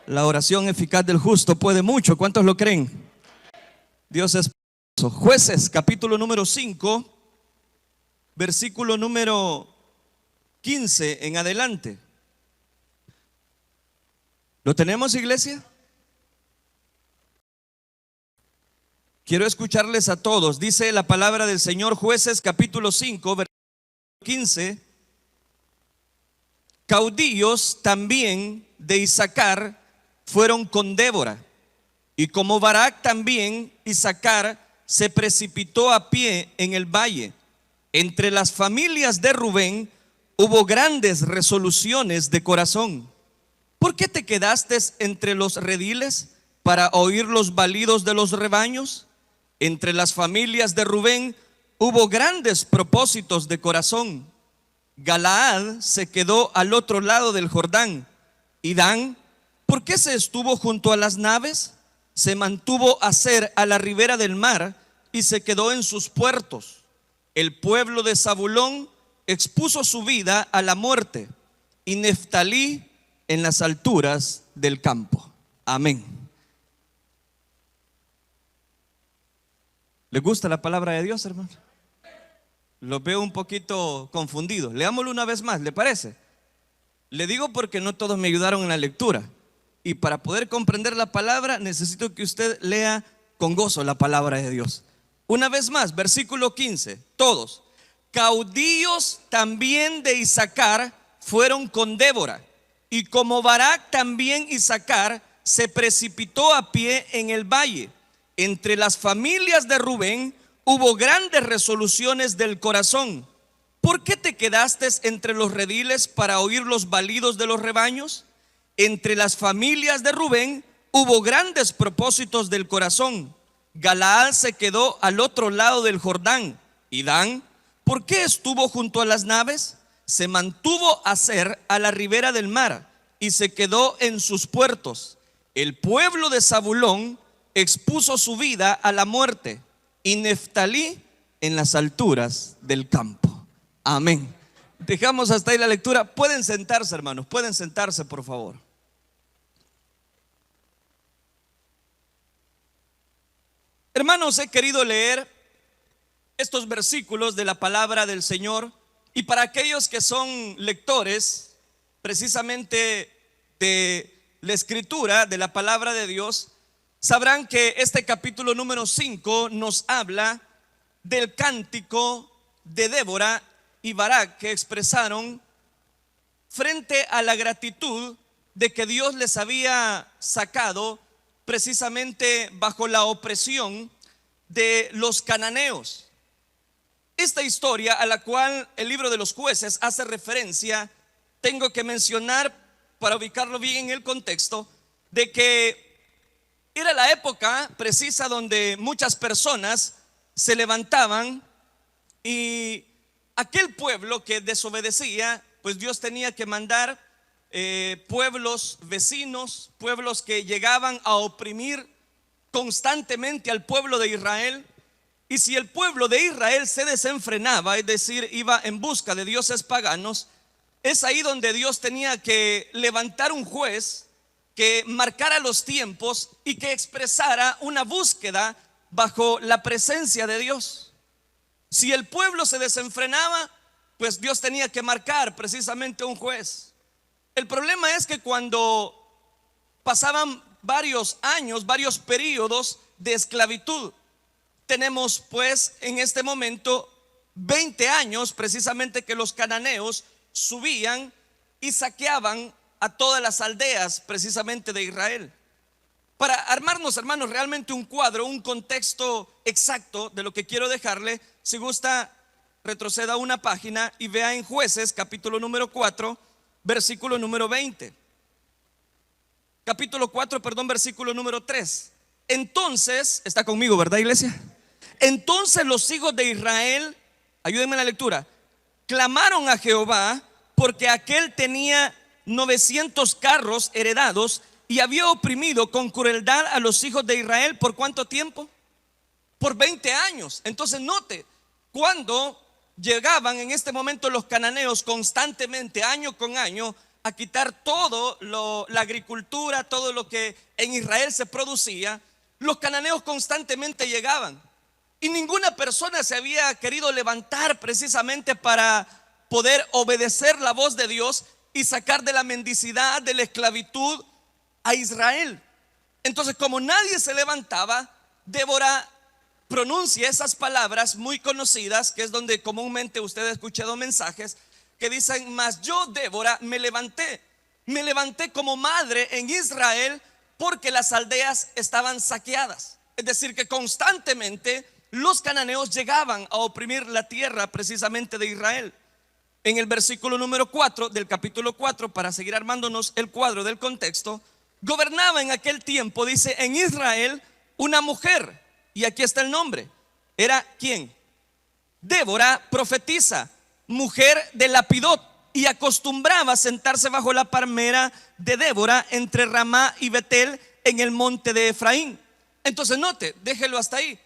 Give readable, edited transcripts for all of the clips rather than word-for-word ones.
La oración eficaz del justo puede mucho. ¿Cuántos lo creen? Dios es poderoso. Jueces, capítulo número 5, versículo número 15 en adelante. ¿Lo tenemos, iglesia? Quiero escucharles a todos. Dice la palabra del Señor, Jueces, capítulo 5, versículo 15. Caudillos también de Isaacar fueron con Débora, y como Barak también, Isaacar se precipitó a pie en el valle. Entre las familias de Rubén hubo grandes resoluciones de corazón. ¿Por qué te quedaste entre los rediles para oír los balidos de los rebaños? Entre las familias de Rubén hubo grandes propósitos de corazón. Galaad se quedó al otro lado del Jordán. Y Dan, ¿por qué se estuvo junto a las naves? Se mantuvo Aser a la ribera del mar y se quedó en sus puertos. El pueblo de Zabulón expuso su vida a la muerte, y Neftalí en las alturas del campo. Amén. ¿Les gusta la palabra de Dios, hermano? Los veo un poquito confundidos. Leámoslo una vez más, ¿le parece? Le digo porque no todos me ayudaron en la lectura. Y para poder comprender la palabra, necesito que usted lea con gozo la palabra de Dios. Una vez más, versículo 15, todos. Caudillos también de Isaacar fueron con Débora, y como Barak también Isaacar se precipitó a pie en el valle. Entre las familias de Rubén hubo grandes resoluciones del corazón. ¿Por qué te quedaste entre los rediles para oír los balidos de los rebaños? Entre las familias de Rubén hubo grandes propósitos del corazón. Galaad se quedó al otro lado del Jordán. Y Dan, ¿por qué estuvo junto a las naves? Se mantuvo Aser a la ribera del mar y se quedó en sus puertos. El pueblo de Zabulón expuso su vida a la muerte, y Neftalí en las alturas del campo. Amén. Dejamos hasta ahí la lectura. Pueden sentarse, hermanos, pueden sentarse, por favor. Hermanos, he querido leer estos versículos de la palabra del Señor, y para aquellos que son lectores precisamente de la escritura, de la palabra de Dios, sabrán que este capítulo número 5 nos habla del cántico de Débora y Barak que expresaron frente a la gratitud de que Dios les había sacado precisamente bajo la opresión de los cananeos. Esta historia a la cual el libro de los Jueces hace referencia, tengo que mencionar para ubicarlo bien en el contexto, de que era la época precisa donde muchas personas se levantaban, y aquel pueblo que desobedecía, pues Dios tenía que mandar pueblos vecinos, pueblos que llegaban a oprimir constantemente al pueblo de Israel. Y si el pueblo de Israel se desenfrenaba, es decir, iba en busca de dioses paganos, es ahí donde Dios tenía que levantar un juez que marcara los tiempos y que expresara una búsqueda bajo la presencia de Dios. Si el pueblo se desenfrenaba, pues Dios tenía que marcar precisamente un juez. El problema es que cuando pasaban varios años, varios periodos de esclavitud, tenemos pues en este momento 20 años precisamente que los cananeos subían y saqueaban a todas las aldeas precisamente de Israel. Para armarnos, hermanos, realmente un cuadro, un contexto exacto de lo que quiero dejarle, si gusta retroceda una página y vea en Jueces capítulo número 4 versículo número 20. Capítulo 4, perdón, versículo número 3. Entonces, está conmigo, ¿verdad, iglesia? Entonces los hijos de Israel, ayúdenme en la lectura, clamaron a Jehová porque aquel tenía 900 carros heredados y había oprimido con crueldad a los hijos de Israel. ¿Por cuánto tiempo? Por 20 años. Entonces note, cuando llegaban en este momento los cananeos constantemente, año con año, a quitar todo la agricultura, todo lo que en Israel se producía, los cananeos constantemente llegaban. Y ninguna persona se había querido levantar precisamente para poder obedecer la voz de Dios y sacar de la mendicidad, de la esclavitud a Israel. Entonces, como nadie se levantaba, Débora pronuncia esas palabras muy conocidas, que es donde comúnmente usted ha escuchado mensajes que dicen: mas yo, Débora, me levanté como madre en Israel, porque las aldeas estaban saqueadas. Es decir, que constantemente los cananeos llegaban a oprimir la tierra precisamente de Israel. En el versículo número 4 del capítulo 4, para seguir armándonos el cuadro del contexto, gobernaba en aquel tiempo, dice, en Israel una mujer, y aquí está el nombre. ¿Era quién? Débora, profetisa, mujer de Lapidot, y acostumbraba a sentarse bajo la palmera de Débora entre Ramá y Betel en el monte de Efraín. Entonces note, déjelo hasta ahí.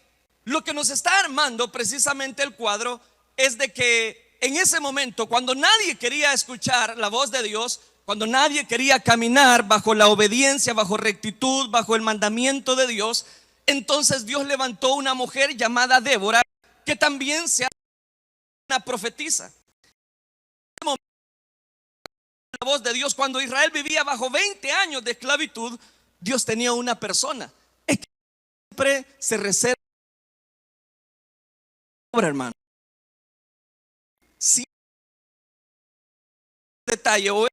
Lo que nos está armando precisamente el cuadro es de que en ese momento, cuando nadie quería escuchar la voz de Dios, cuando nadie quería caminar bajo la obediencia, bajo rectitud, bajo el mandamiento de Dios, entonces Dios levantó una mujer llamada Débora, que también se hace una profetisa. La voz de Dios, cuando Israel vivía bajo 20 años de esclavitud, Dios tenía una persona. Es que siempre se reserva, hermano. Si detalle o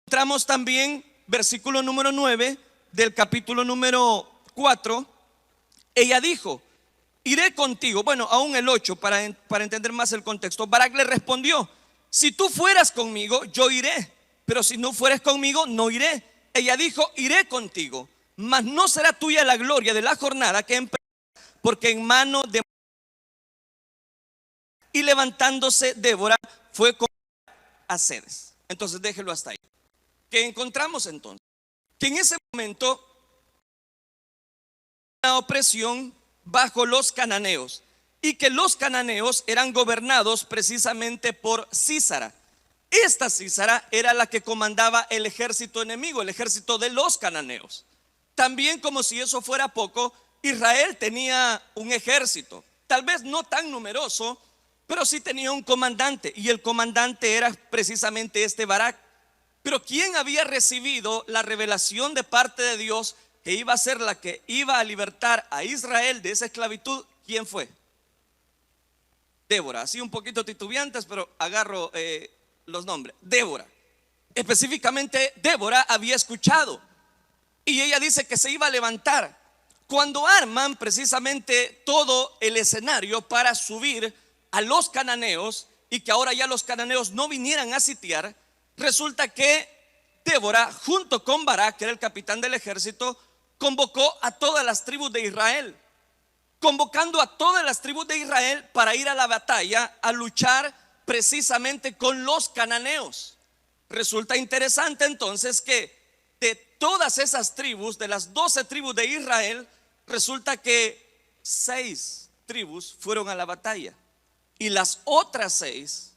encontramos también versículo número 9 del capítulo número 4. Ella dijo: iré contigo. Bueno, aún el 8 para entender más el contexto. Barak le respondió: si tú fueras conmigo, yo iré, pero si no fueres conmigo, no iré. Ella dijo: iré contigo, mas no será tuya la gloria de la jornada que emprendas, porque en mano de... Y levantándose Débora fue con a Cedes. Entonces déjelo hasta ahí. ¿Qué encontramos entonces? Que en ese momento una opresión bajo los cananeos, y que los cananeos eran gobernados precisamente por Sísara. Esta Sísara era la que comandaba el ejército enemigo, el ejército de los cananeos. También, como si eso fuera poco, Israel tenía un ejército, tal vez no tan numeroso, pero sí tenía un comandante, y el comandante era precisamente este Barak. Pero ¿quién había recibido la revelación de parte de Dios que iba a ser la que iba a libertar a Israel de esa esclavitud? ¿Quién fue? Débora. Así un poquito titubeantes, pero agarro los nombres. Débora. Específicamente Débora había escuchado, y ella dice que se iba a levantar. Cuando arman precisamente todo el escenario para subir a los cananeos, y que ahora ya los cananeos no vinieran a sitiar, resulta que Débora, junto con Barak, que era el capitán del ejército, convocó a todas las tribus de Israel, convocando a todas las tribus de Israel para ir a la batalla, a luchar precisamente con los cananeos. Resulta interesante entonces que de todas esas tribus, de las 12 tribus de Israel, resulta que 6 tribus fueron a la batalla y las otras 6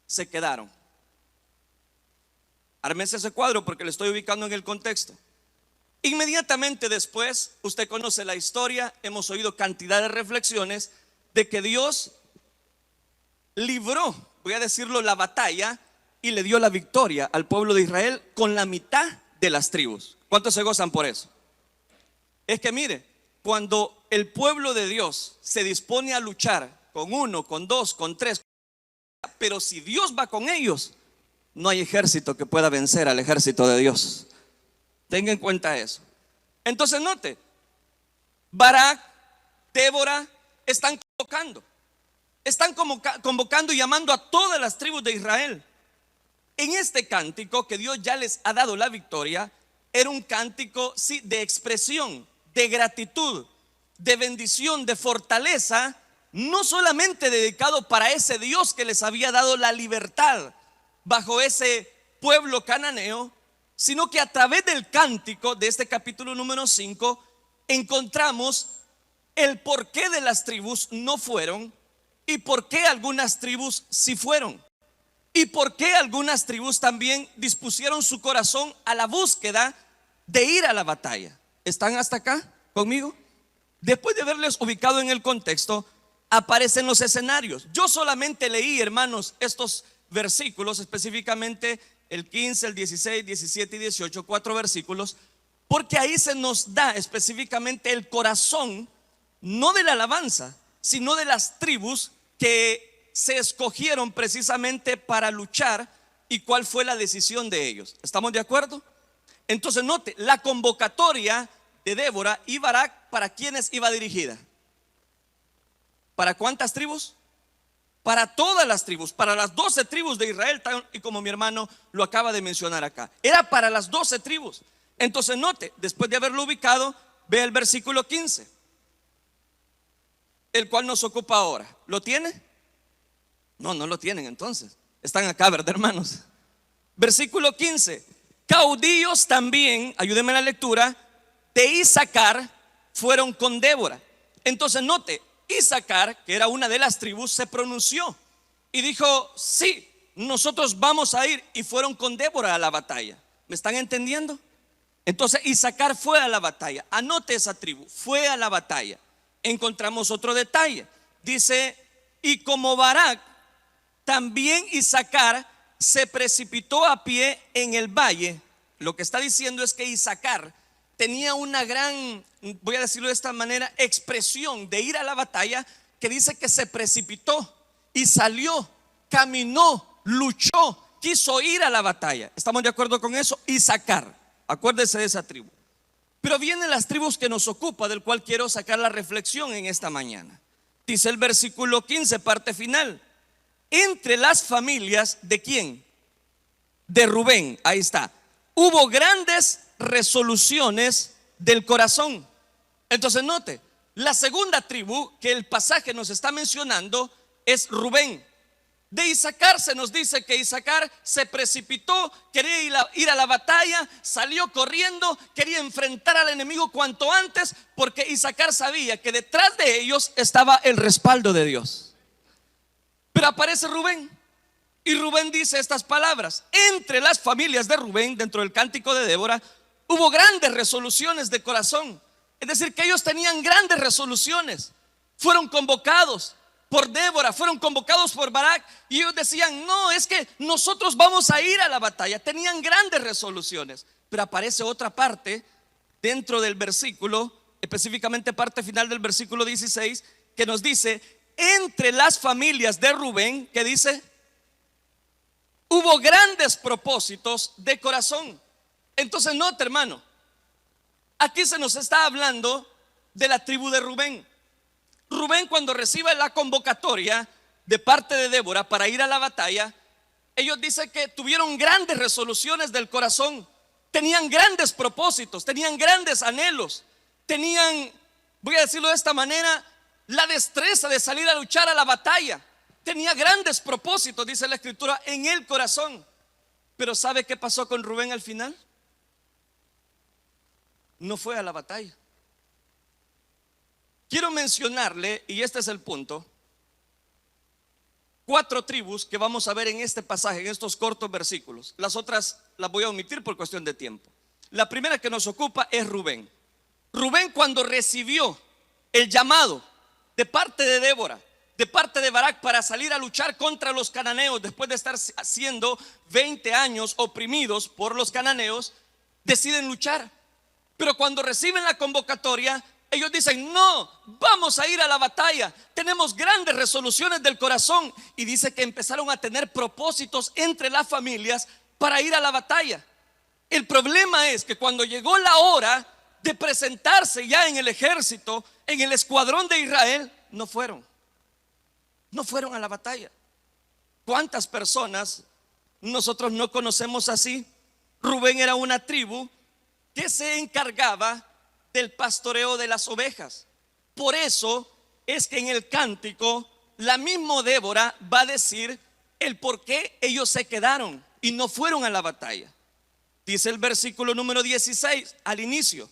se quedaron. Ármese ese cuadro porque le estoy ubicando en el contexto. Inmediatamente después, usted conoce la historia, hemos oído cantidad de reflexiones de que Dios libró, voy a decirlo, la batalla, y le dio la victoria al pueblo de Israel con la mitad de las tribus. ¿Cuántos se gozan por eso? Es que mire, cuando el pueblo de Dios se dispone a luchar con 1, con 2, con 3, pero si Dios va con ellos, no hay ejército que pueda vencer al ejército de Dios. Tenga en cuenta eso. Entonces note, Barak, Débora están convocando y llamando a todas las tribus de Israel. En este cántico que Dios ya les ha dado la victoria, era un cántico, sí, de expresión, de gratitud, de bendición, de fortaleza, no solamente dedicado para ese Dios que les había dado la libertad bajo ese pueblo cananeo, sino que a través del cántico de este capítulo número 5 encontramos el porqué de las tribus no fueron y por qué algunas tribus sí fueron. y por qué algunas tribus también dispusieron su corazón a la búsqueda de ir a la batalla. ¿Están hasta acá conmigo? Después de haberles ubicado en el contexto, aparecen los escenarios. Yo solamente leí, hermanos, estos versículos, específicamente el 15, el 16, 17 y 18, 4 versículos, porque ahí se nos da específicamente el corazón, no de la alabanza, sino de las tribus que se escogieron precisamente para luchar y cuál fue la decisión de ellos. ¿Estamos de acuerdo? Entonces note, la convocatoria de Débora y Barak, ¿para quiénes iba dirigida? ¿Para cuántas tribus? Para todas las tribus, para las 12 tribus de Israel, y como mi hermano lo acaba de mencionar acá, era para las 12 tribus. Entonces note, después de haberlo ubicado, ve el versículo 15, el cual nos ocupa ahora. ¿Lo tiene? No, no lo tienen entonces. Están acá, ¿verdad, hermanos? Versículo 15. Caudillos también, ayúdenme en la lectura, de Isaacar fueron con Débora. Entonces note, Isaacar, que era una de las tribus, se pronunció y dijo: sí, nosotros vamos a ir. Y fueron con Débora a la batalla. ¿Me están entendiendo? Entonces Isaacar fue a la batalla. Anote esa tribu, fue a la batalla. Encontramos otro detalle. Dice: y como Barak, también Isaacar se precipitó a pie en el valle. Lo que está diciendo es que Isaacar tenía una gran, voy a decirlo de esta manera, expresión de ir a la batalla, que dice que se precipitó y salió, caminó, luchó, quiso ir a la batalla. ¿Estamos de acuerdo con eso? Isaacar, acuérdese de esa tribu. Pero vienen las tribus que nos ocupa, del cual quiero sacar la reflexión en esta mañana. Dice el versículo 15, parte final: entre las familias de ¿quién? De Rubén. Ahí está. Hubo grandes resoluciones del corazón. Entonces note, la segunda tribu que el pasaje nos está mencionando es Rubén. De Isaacar se nos dice que Isaacar se precipitó, quería ir a la batalla, salió corriendo, quería enfrentar al enemigo cuanto antes, porque Isaacar sabía que detrás de ellos estaba el respaldo de Dios. Pero aparece Rubén, y Rubén dice estas palabras: entre las familias de Rubén, dentro del cántico de Débora, hubo grandes resoluciones de corazón. Es decir, que ellos tenían grandes resoluciones. Fueron convocados por Débora, fueron convocados por Barak, y ellos decían: no, es que nosotros vamos a ir a la batalla. Tenían grandes resoluciones. Pero aparece otra parte dentro del versículo, específicamente parte final del versículo 16, que nos dice: entre las familias de Rubén, que dice, hubo grandes propósitos de corazón. Entonces note, hermano, aquí se nos está hablando de la tribu de Rubén. Rubén, cuando recibe la convocatoria de parte de Débora para ir a la batalla, ellos dicen que tuvieron grandes resoluciones del corazón, tenían grandes propósitos, tenían grandes anhelos, tenían, voy a decirlo de esta manera, la destreza de salir a luchar a la batalla. Tenía grandes propósitos, dice la escritura, en el corazón. Pero ¿sabe qué pasó con Rubén al final? No fue a la batalla. Quiero mencionarle, y este es el punto, 4 tribus que vamos a ver en este pasaje, en estos cortos versículos. Las otras las voy a omitir por cuestión de tiempo. La primera que nos ocupa es Rubén. Rubén, cuando recibió el llamado de parte de Débora, de parte de Barak, para salir a luchar contra los cananeos, después de estar siendo 20 años oprimidos por los cananeos, deciden luchar. Pero cuando reciben la convocatoria, ellos dicen: no, vamos a ir a la batalla. Tenemos grandes resoluciones del corazón. Y dice que empezaron a tener propósitos entre las familias para ir a la batalla. El problema es que cuando llegó la hora de presentarse ya en el ejército, en el escuadrón de Israel, no fueron a la batalla. ¿Cuántas personas nosotros no conocemos así? Rubén era una tribu que se encargaba del pastoreo de las ovejas. Por eso es que en el cántico la misma Débora va a decir el por qué ellos se quedaron y no fueron a la batalla. Dice el versículo número 16 al inicio: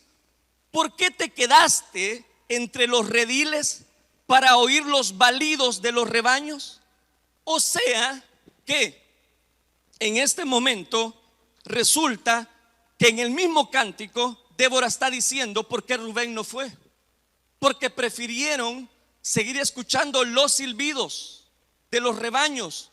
¿por qué te quedaste entre los rediles para oír los balidos de los rebaños? O sea que en este momento resulta que en el mismo cántico Débora está diciendo por qué Rubén no fue. Porque prefirieron seguir escuchando los silbidos de los rebaños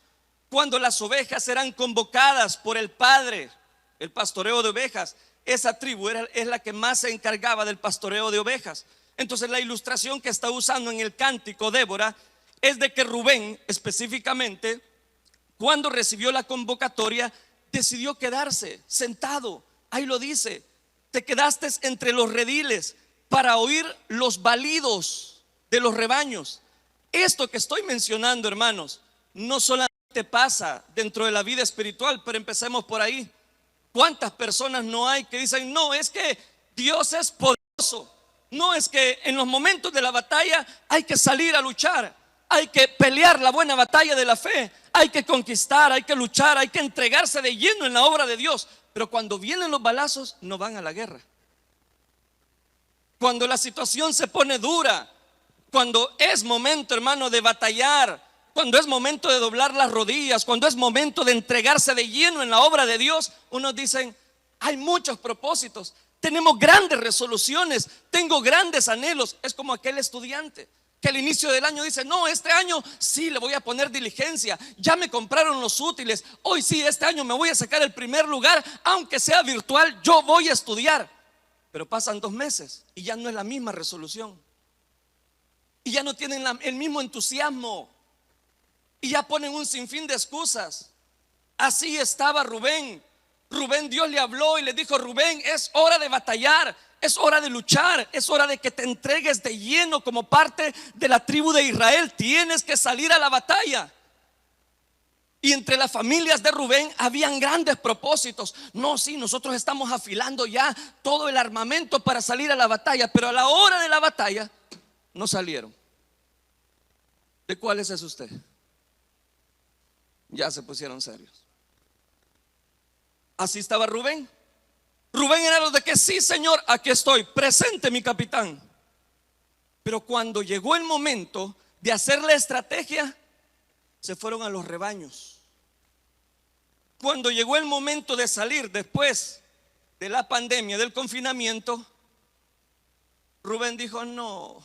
cuando las ovejas eran convocadas por el padre, el pastoreo de ovejas. Esa tribu es la que más se encargaba del pastoreo de ovejas. Entonces la ilustración que está usando en el cántico Débora es de que Rubén específicamente, cuando recibió la convocatoria, decidió quedarse sentado. Ahí lo dice: te quedaste entre los rediles para oír los balidos de los rebaños. Esto que estoy mencionando, hermanos, no solamente pasa dentro de la vida espiritual, pero empecemos por ahí. ¿Cuántas personas no hay que dicen: no, es que Dios es poderoso, no, es que en los momentos de la batalla hay que salir a luchar, hay que pelear la buena batalla de la fe, hay que conquistar, hay que luchar, hay que entregarse de lleno en la obra de Dios? Pero cuando vienen los balazos, no van a la guerra. Cuando la situación se pone dura, cuando es momento, hermano, de batallar, cuando es momento de doblar las rodillas, cuando es momento de entregarse de lleno en la obra de Dios, unos dicen: hay muchos propósitos, tenemos grandes resoluciones, tengo grandes anhelos. Es como aquel estudiante que al inicio del año dice: no, este año sí le voy a poner diligencia, ya me compraron los útiles, hoy sí, este año me voy a sacar el primer lugar, aunque sea virtual, yo voy a estudiar. Pero pasan 2 meses y ya no es la misma resolución, y ya no tienen el mismo entusiasmo, y ya ponen un sinfín de excusas. Así estaba Rubén. Dios le habló y le dijo: Rubén, es hora de batallar, es hora de luchar, es hora de que te entregues de lleno como parte de la tribu de Israel. Tienes que salir a la batalla. Y entre las familias de Rubén habían grandes propósitos. No, sí, nosotros estamos afilando ya todo el armamento para salir a la batalla, pero a la hora de la batalla no salieron. ¿De cuáles es usted? Ya se pusieron serios. Así estaba Rubén. Rubén era los de que: sí, Señor, aquí estoy, presente mi capitán. Pero cuando llegó el momento de hacer la estrategia, se fueron a los rebaños. Cuando llegó el momento de salir después de la pandemia, del confinamiento, Rubén dijo: no,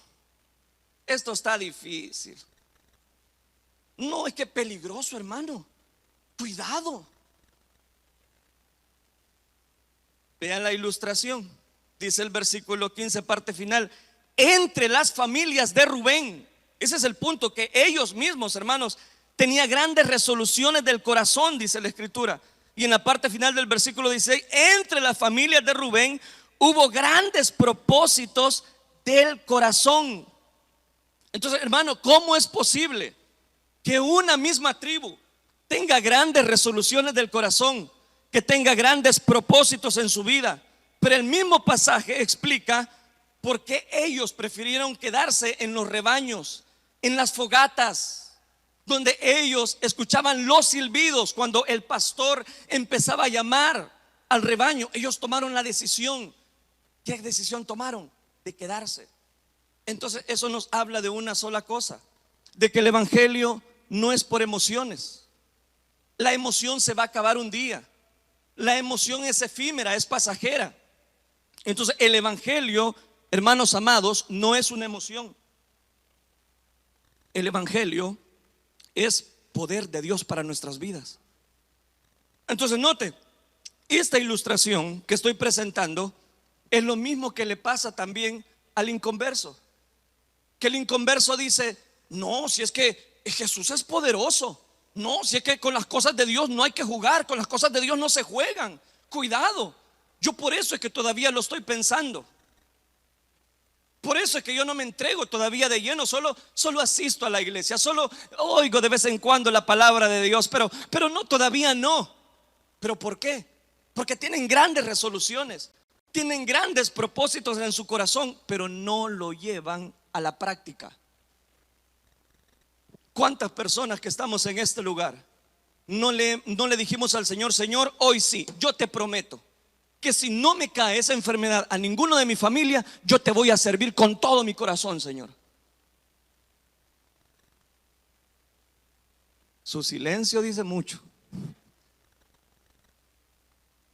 esto está difícil. No, es que peligroso, hermano. Cuidado. Vean la ilustración. Dice el versículo 15, parte final: entre las familias de Rubén. Ese es el punto, que ellos mismos, hermanos, tenían grandes resoluciones del corazón, dice la escritura. Y en la parte final del versículo 16: entre las familias de Rubén hubo grandes propósitos del corazón. Entonces, hermano, ¿cómo es posible que una misma tribu tenga grandes resoluciones del corazón, que tenga grandes propósitos en su vida, pero el mismo pasaje explica por qué ellos prefirieron quedarse en los rebaños, en las fogatas, donde ellos escuchaban los silbidos cuando el pastor empezaba a llamar al rebaño? Ellos tomaron la decisión. ¿Qué decisión tomaron? De quedarse. Entonces eso nos habla de una sola cosa: de que el evangelio no es por emociones. La emoción se va a acabar un día. La emoción es efímera, es pasajera. Entonces el evangelio, hermanos amados, no es una emoción. El evangelio es poder de Dios para nuestras vidas. Entonces note, esta ilustración que estoy presentando es lo mismo que le pasa también al inconverso. Que el inconverso dice: no, si es que Jesús es poderoso. No, si es que con las cosas de Dios no hay que jugar, con las cosas de Dios no se juegan. Cuidado, yo por eso es que todavía lo estoy pensando. Por eso es que yo no me entrego todavía de lleno, solo asisto a la iglesia, solo oigo de vez en cuando la palabra de Dios, pero no, todavía no. ¿Pero por qué? Porque tienen grandes resoluciones, tienen grandes propósitos en su corazón, pero no lo llevan a la práctica. ¿Cuántas personas que estamos en este lugar no le dijimos al Señor: Señor, hoy sí, yo te prometo que si no me cae esa enfermedad a ninguno de mi familia, yo te voy a servir con todo mi corazón, Señor? Su silencio dice mucho.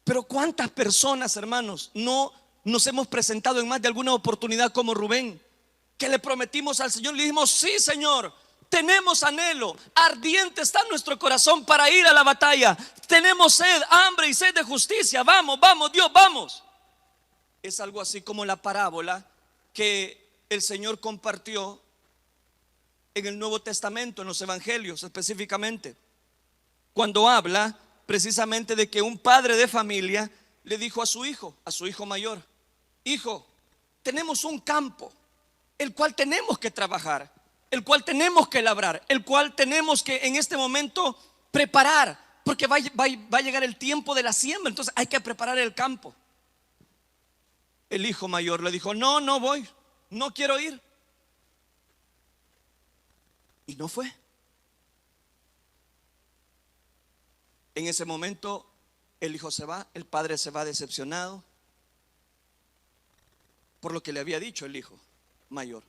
Pero ¿cuántas personas, hermanos, no nos hemos presentado en más de alguna oportunidad como Rubén, que le prometimos al Señor, le dijimos: sí, Señor, tenemos anhelo, ardiente está nuestro corazón para ir a la batalla, tenemos sed, hambre y sed de justicia, vamos, vamos, Dios, vamos. Es algo así como la parábola que el Señor compartió en el Nuevo Testamento, en los Evangelios específicamente, cuando habla precisamente de que un padre de familia le dijo a su hijo mayor: hijo, tenemos un campo, el cual tenemos que trabajar, el cual tenemos que labrar, el cual tenemos que en este momento preparar, porque va a llegar el tiempo de la siembra, entonces hay que preparar el campo. El hijo mayor le dijo: no, no voy, no quiero ir. Y no fue. En ese momento el hijo se va, el padre se va decepcionado por lo que le había dicho el hijo mayor.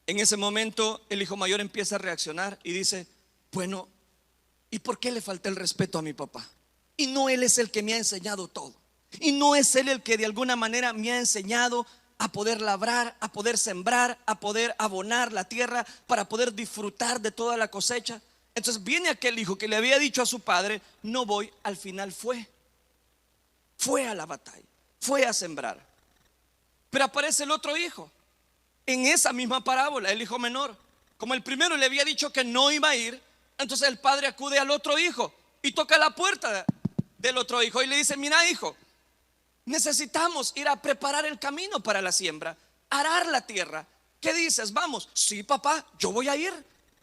En ese momento el hijo mayor empieza a reaccionar y dice: bueno, ¿y por qué le falté el respeto a mi papá? Y no él es el que me ha enseñado todo, y no es él el que de alguna manera me ha enseñado a poder labrar, a poder sembrar, a poder abonar la tierra para poder disfrutar de toda la cosecha. Entonces viene aquel hijo que le había dicho a su padre: no voy. Al final fue a la batalla, fue a sembrar. Pero aparece el otro hijo en esa misma parábola, el hijo menor. Como el primero le había dicho que no iba a ir, entonces el padre acude al otro hijo y toca la puerta del otro hijo y le dice: mira, hijo, necesitamos ir a preparar el camino para la siembra, arar la tierra. ¿Qué dices? Vamos. Sí, papá, yo voy a ir.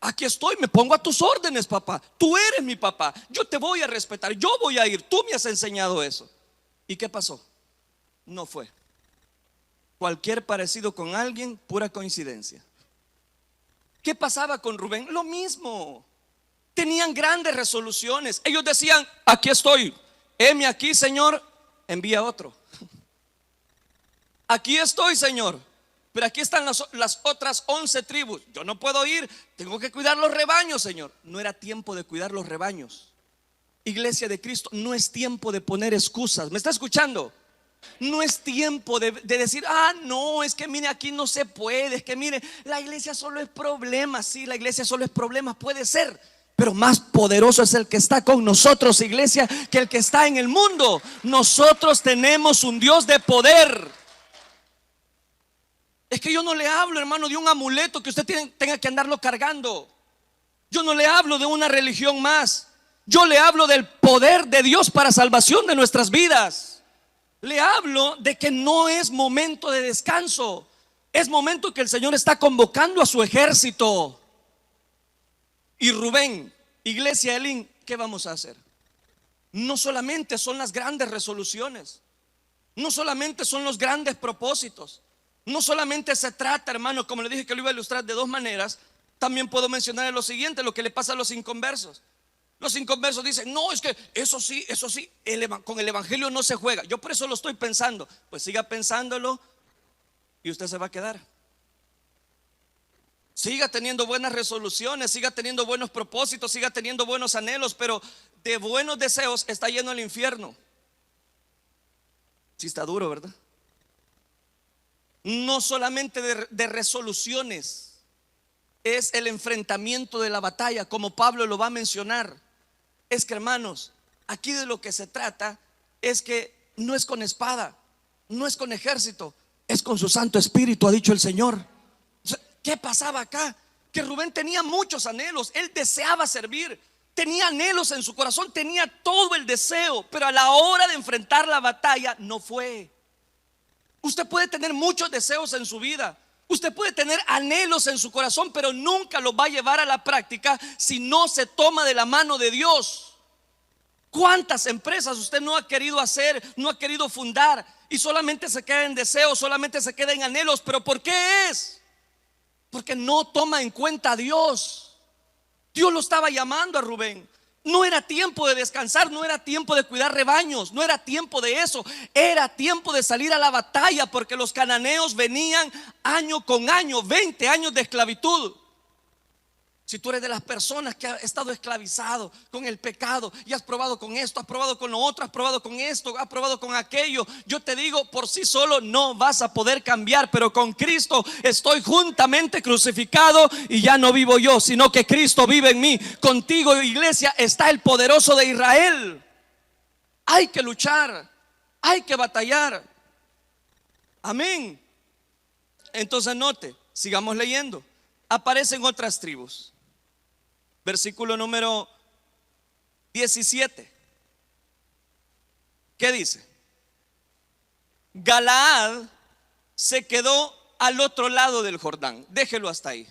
Aquí estoy, me pongo a tus órdenes, papá. Tú eres mi papá, yo te voy a respetar, yo voy a ir, tú me has enseñado eso. ¿Y qué pasó? No fue. Cualquier parecido con alguien, pura coincidencia. ¿Qué pasaba con Rubén? Lo mismo. Tenían grandes resoluciones. Ellos decían: aquí estoy, heme aquí, Señor, envía otro. Aquí estoy, Señor, pero aquí están las otras 11 tribus. Yo no puedo ir, tengo que cuidar los rebaños, Señor. No era tiempo de cuidar los rebaños. Iglesia de Cristo, no es tiempo de poner excusas. ¿Me está escuchando? No es tiempo de decir: ah, no, es que mire, aquí no se puede, es que mire, la iglesia solo es problemas. Sí, la iglesia solo es problemas, puede ser, pero más poderoso es el que está con nosotros, iglesia, que el que está en el mundo. Nosotros tenemos un Dios de poder. Es que yo no le hablo, hermano, de un amuleto que usted tenga que andarlo cargando. Yo no le hablo de una religión más. Yo le hablo del poder de Dios para salvación de nuestras vidas. Le hablo de que no es momento de descanso, es momento que el Señor está convocando a su ejército. Y Rubén, iglesia Elín, ¿qué vamos a hacer? No solamente son las grandes resoluciones, no solamente son los grandes propósitos, no solamente se trata, hermano, como le dije que lo iba a ilustrar de dos maneras. También puedo mencionar lo siguiente, lo que le pasa a los inconversos. Los inconversos dicen: no, es que eso sí, con el evangelio no se juega. Yo por eso lo estoy pensando. Pues siga pensándolo y usted se va a quedar. Siga teniendo buenas resoluciones, siga teniendo buenos propósitos, siga teniendo buenos anhelos, pero de buenos deseos está lleno el infierno. Sí está duro, ¿verdad? No solamente de resoluciones es el enfrentamiento de la batalla, como Pablo lo va a mencionar. Es que, hermanos, aquí de lo que se trata es que no es con espada, no es con ejército, es con su Santo Espíritu, ha dicho el Señor. ¿Qué pasaba acá? Que Rubén tenía muchos anhelos, él deseaba servir, tenía anhelos en su corazón, tenía todo el deseo, pero a la hora de enfrentar la batalla no fue. Usted puede tener muchos deseos en su vida, usted puede tener anhelos en su corazón, pero nunca los va a llevar a la práctica si no se toma de la mano de Dios. ¿Cuántas empresas usted no ha querido hacer, no ha querido fundar y solamente se queda en deseos, solamente se queda en anhelos? ¿Pero por qué es? Porque no toma en cuenta a Dios. Dios lo estaba llamando a Rubén. No era tiempo de descansar, no era tiempo de cuidar rebaños, no era tiempo de eso. Era tiempo de salir a la batalla, porque los cananeos venían año con año, 20 años de esclavitud. Si tú eres de las personas que ha estado esclavizado con el pecado y has probado con esto, has probado con lo otro, has probado con esto, has probado con aquello, yo te digo, por sí solo no vas a poder cambiar, pero con Cristo estoy juntamente crucificado y ya no vivo yo, sino que Cristo vive en mí. Contigo, iglesia, está el poderoso de Israel. Hay que luchar, hay que batallar. Amén. Entonces note, sigamos leyendo. Aparecen otras tribus. Versículo número 17. ¿Qué dice? Galaad se quedó al otro lado del Jordán. Déjelo hasta ahí.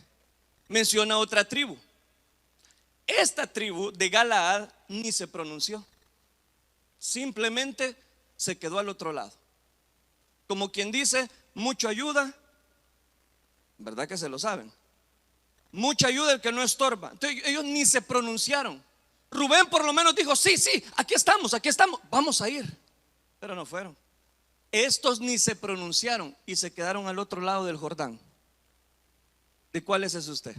Menciona otra tribu. Esta tribu de Galaad ni se pronunció. Simplemente se quedó al otro lado. Como quien dice, mucho ayuda. ¿Verdad que se lo saben? Mucha ayuda el que no estorba. Entonces ellos ni se pronunciaron. Rubén por lo menos dijo, sí, aquí estamos, vamos a ir. Pero no fueron. Estos ni se pronunciaron y se quedaron al otro lado del Jordán. ¿De cuál es usted?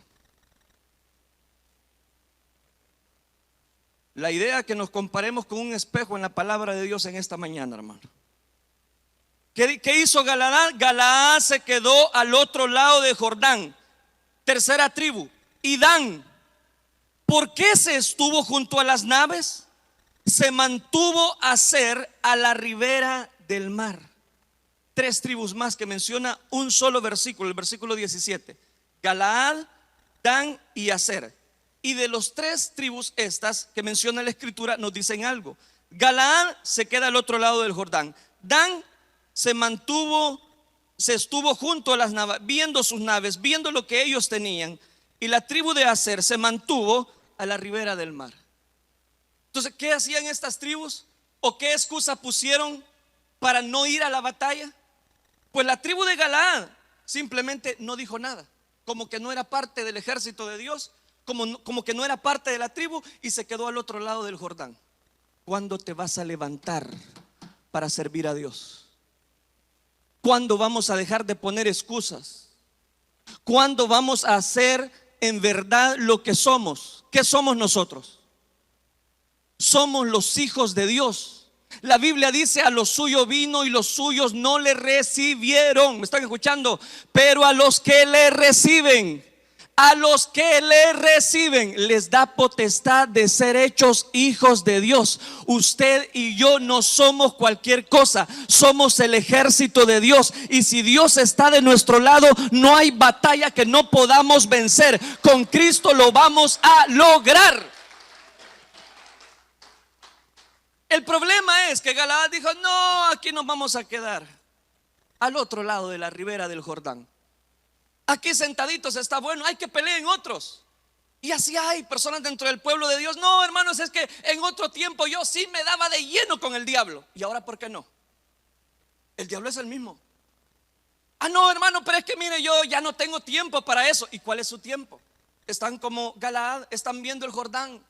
La idea es que nos comparemos con un espejo en la palabra de Dios en esta mañana, hermano. ¿Qué hizo Galaad? Galaad se quedó al otro lado de Jordán. Tercera tribu, y Dan. ¿Por qué se estuvo junto a las naves? Se mantuvo Aser a la ribera del mar. Tres tribus más que menciona un solo versículo, el versículo 17. Galaad, Dan y Aser. Y de los tres tribus estas que menciona la escritura nos dicen algo. Galaad se queda al otro lado del Jordán. Dan se estuvo junto a las naves, viendo sus naves, viendo lo que ellos tenían. Y la tribu de Aser se mantuvo a la ribera del mar. Entonces, ¿qué hacían estas tribus? ¿O qué excusa pusieron para no ir a la batalla? Pues la tribu de Galaad simplemente no dijo nada, como que no era parte del ejército de Dios, como que no era parte de la tribu, y se quedó al otro lado del Jordán. ¿Cuándo te vas a levantar para servir a Dios? ¿Cuándo vamos a dejar de poner excusas? ¿Cuándo vamos a hacer en verdad lo que somos? ¿Qué somos nosotros? Somos los hijos de Dios. La Biblia dice: a los suyos vino y los suyos no le recibieron. ¿Me están escuchando? Pero a los que le reciben, les da potestad de ser hechos hijos de Dios. Usted y yo no somos cualquier cosa, somos el ejército de Dios. Y si Dios está de nuestro lado, no hay batalla que no podamos vencer. Con Cristo lo vamos a lograr. El problema es que Galaad dijo: no, aquí nos vamos a quedar al otro lado de la ribera del Jordán. Aquí sentaditos está bueno, hay que pelear en otros. Y así hay personas dentro del pueblo de Dios. No, hermanos, es que en otro tiempo yo sí me daba de lleno con el diablo. ¿Y ahora por qué no? El diablo es el mismo. Ah, no, hermano, pero es que mire, yo ya no tengo tiempo para eso. ¿Y cuál es su tiempo? Están como Galaad, están viendo el Jordán.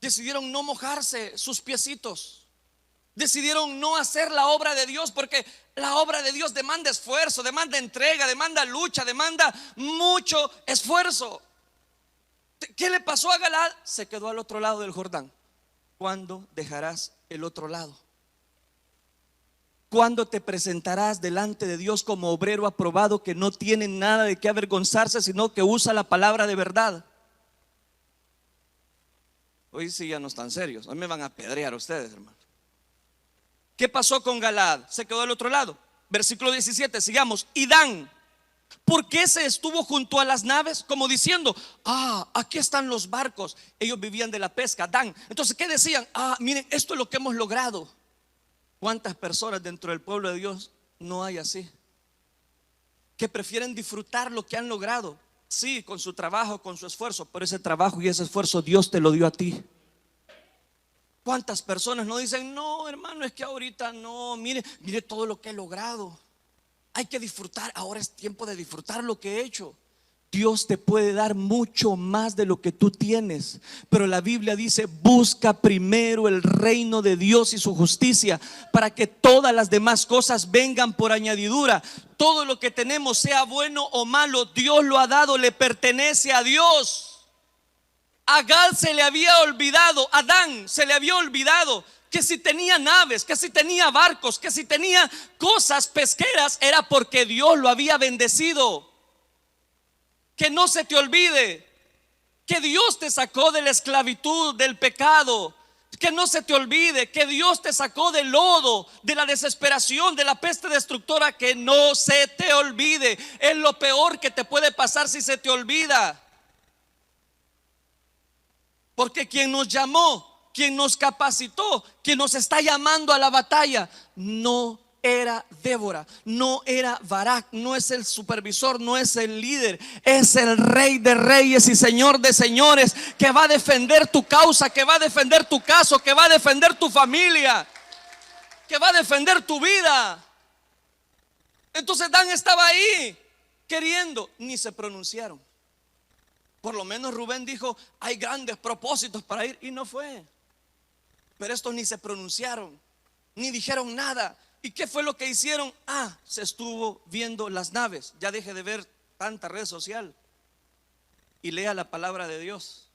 Decidieron no mojarse sus piecitos. Decidieron no hacer la obra de Dios, porque la obra de Dios demanda esfuerzo, demanda entrega, demanda lucha, demanda mucho esfuerzo. ¿Qué le pasó a Galaad? Se quedó al otro lado del Jordán. ¿Cuándo dejarás el otro lado? ¿Cuándo te presentarás delante de Dios como obrero aprobado, que no tiene nada de qué avergonzarse, sino que usa la palabra de verdad? Hoy sí ya no están serios, hoy me van a apedrear ustedes, hermano. ¿Qué pasó con Galaad? Se quedó al otro lado. Versículo 17, sigamos. Y Dan, ¿por qué se estuvo junto a las naves? Como diciendo: aquí están los barcos. Ellos vivían de la pesca, Dan. Entonces, ¿qué decían? Miren, esto es lo que hemos logrado. ¿Cuántas personas dentro del pueblo de Dios no hay así? Que prefieren disfrutar lo que han logrado. Sí, con su trabajo, con su esfuerzo, pero ese trabajo y ese esfuerzo Dios te lo dio a ti. ¿Cuántas personas no dicen: no, hermano, es que ahorita no, mire todo lo que he logrado, hay que disfrutar, ahora es tiempo de disfrutar lo que he hecho? Dios te puede dar mucho más de lo que tú tienes, pero la Biblia dice: busca primero el reino de Dios y su justicia, para que todas las demás cosas vengan por añadidura. Todo lo que tenemos, sea bueno o malo, Dios lo ha dado, le pertenece a Dios. A Gad se le había olvidado, a Dan se le había olvidado que si tenía naves, que si tenía barcos, que si tenía cosas pesqueras, era porque Dios lo había bendecido. Que no se te olvide que Dios te sacó de la esclavitud, del pecado. Que no se te olvide que Dios te sacó del lodo, de la desesperación, de la peste destructora. Que no se te olvide. Es lo peor que te puede pasar si se te olvida. Porque quien nos llamó, quien nos capacitó, quien nos está llamando a la batalla, no era Débora, no era Barak, no es el supervisor, no es el líder, es el Rey de reyes y Señor de señores, que va a defender tu causa, que va a defender tu caso, que va a defender tu familia, que va a defender tu vida. Entonces Dan estaba ahí queriendo, ni se pronunciaron. Por lo menos Rubén dijo: hay grandes propósitos para ir, y no fue. Pero estos ni se pronunciaron, ni dijeron nada. ¿Y qué fue lo que hicieron? Se estuvo viendo las naves. Ya deje de ver tanta red social y lea la palabra de Dios.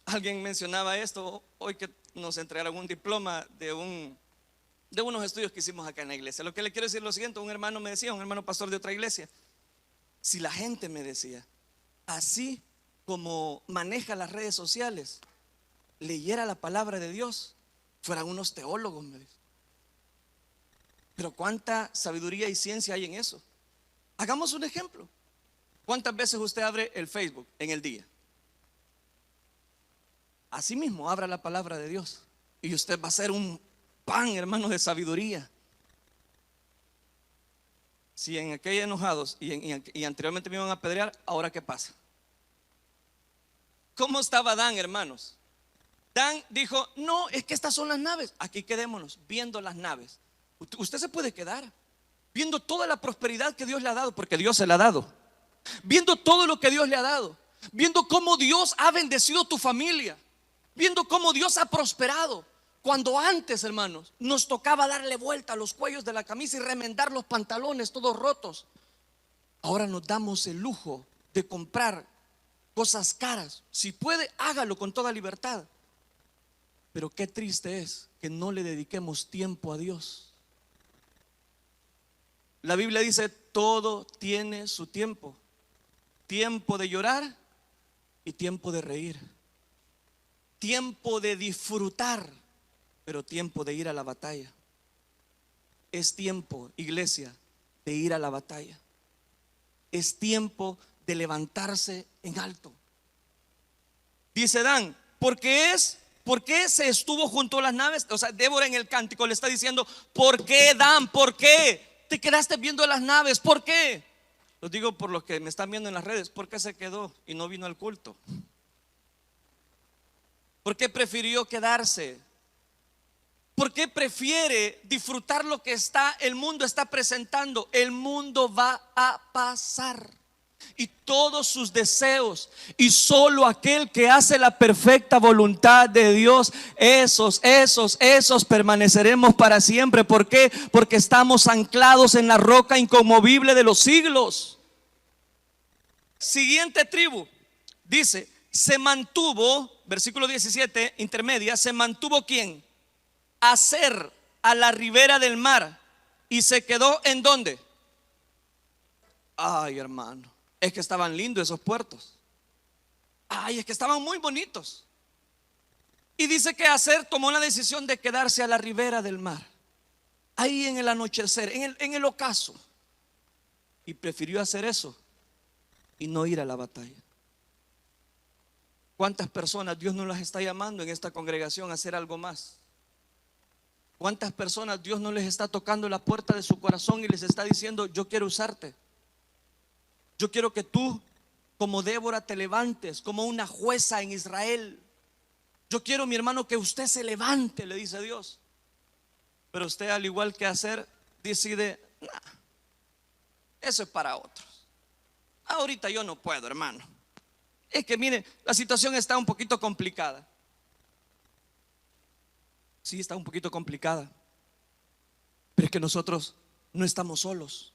Alguien mencionaba esto hoy, que nos entregaron un diploma de unos estudios que hicimos acá en la iglesia. Lo que le quiero decir es lo siguiente: un hermano me decía, un hermano pastor de otra iglesia, si la gente, me decía, así como maneja las redes sociales, leyera la palabra de Dios, fueran unos teólogos, me dice. Pero cuánta sabiduría y ciencia hay en eso. Hagamos un ejemplo. ¿Cuántas veces usted abre el Facebook en el día? Así mismo abra la palabra de Dios y usted va a ser un pan, hermano, de sabiduría. Si en aquella enojados y anteriormente me iban a apedrear, ¿ahora qué pasa? ¿Cómo estaba Dan, hermanos? Dan dijo: no, es que estas son las naves. Aquí quedémonos viendo las naves. Usted se puede quedar viendo toda la prosperidad que Dios le ha dado, porque Dios se la ha dado. Viendo todo lo que Dios le ha dado. Viendo cómo Dios ha bendecido tu familia. Viendo cómo Dios ha prosperado. Cuando antes, hermanos, nos tocaba darle vuelta a los cuellos de la camisa y remendar los pantalones todos rotos, ahora nos damos el lujo de comprar cosas caras. Si puede, hágalo con toda libertad. Pero qué triste es que no le dediquemos tiempo a Dios. La Biblia dice: todo tiene su tiempo. Tiempo de llorar y tiempo de reír. Tiempo de disfrutar, pero tiempo de ir a la batalla. Es tiempo, iglesia, de ir a la batalla. Es tiempo de levantarse en alto. Dice Dan: ¿por qué se estuvo junto a las naves? O sea, Débora en el cántico le está diciendo: ¿por qué, Dan? ¿Por qué te quedaste viendo las naves? ¿Por qué? Lo digo por los que me están viendo en las redes. ¿Por qué se quedó y no vino al culto? ¿Por qué prefirió quedarse? ¿Por qué prefiere disfrutar lo que el mundo está presentando? El mundo va a pasar, y todos sus deseos, y solo aquel que hace la perfecta voluntad de Dios, esos permaneceremos para siempre. ¿Por qué? Porque estamos anclados en la roca inconmovible de los siglos. Siguiente tribu, dice: se mantuvo, versículo 17, intermedia, se mantuvo ¿quién? Aser, a la ribera del mar. ¿Y se quedó en dónde? Ay, hermano, es que estaban lindos esos puertos. Ay, es que estaban muy bonitos. Y dice que Aser tomó la decisión de quedarse a la ribera del mar, ahí en el anochecer, en el ocaso. Y prefirió hacer eso y no ir a la batalla. ¿Cuántas personas Dios no las está llamando en esta congregación a hacer algo más? ¿Cuántas personas Dios no les está tocando la puerta de su corazón y les está diciendo: yo quiero usarte? Yo quiero que tú, como Débora, te levantes como una jueza en Israel. Yo quiero, mi hermano, que usted se levante, le dice Dios. Pero usted, al igual que Aser, decide: nah, eso es para otros. Ahorita yo no puedo, hermano. Es que mire, la situación está un poquito complicada. Sí, está un poquito complicada, pero es que nosotros no estamos solos.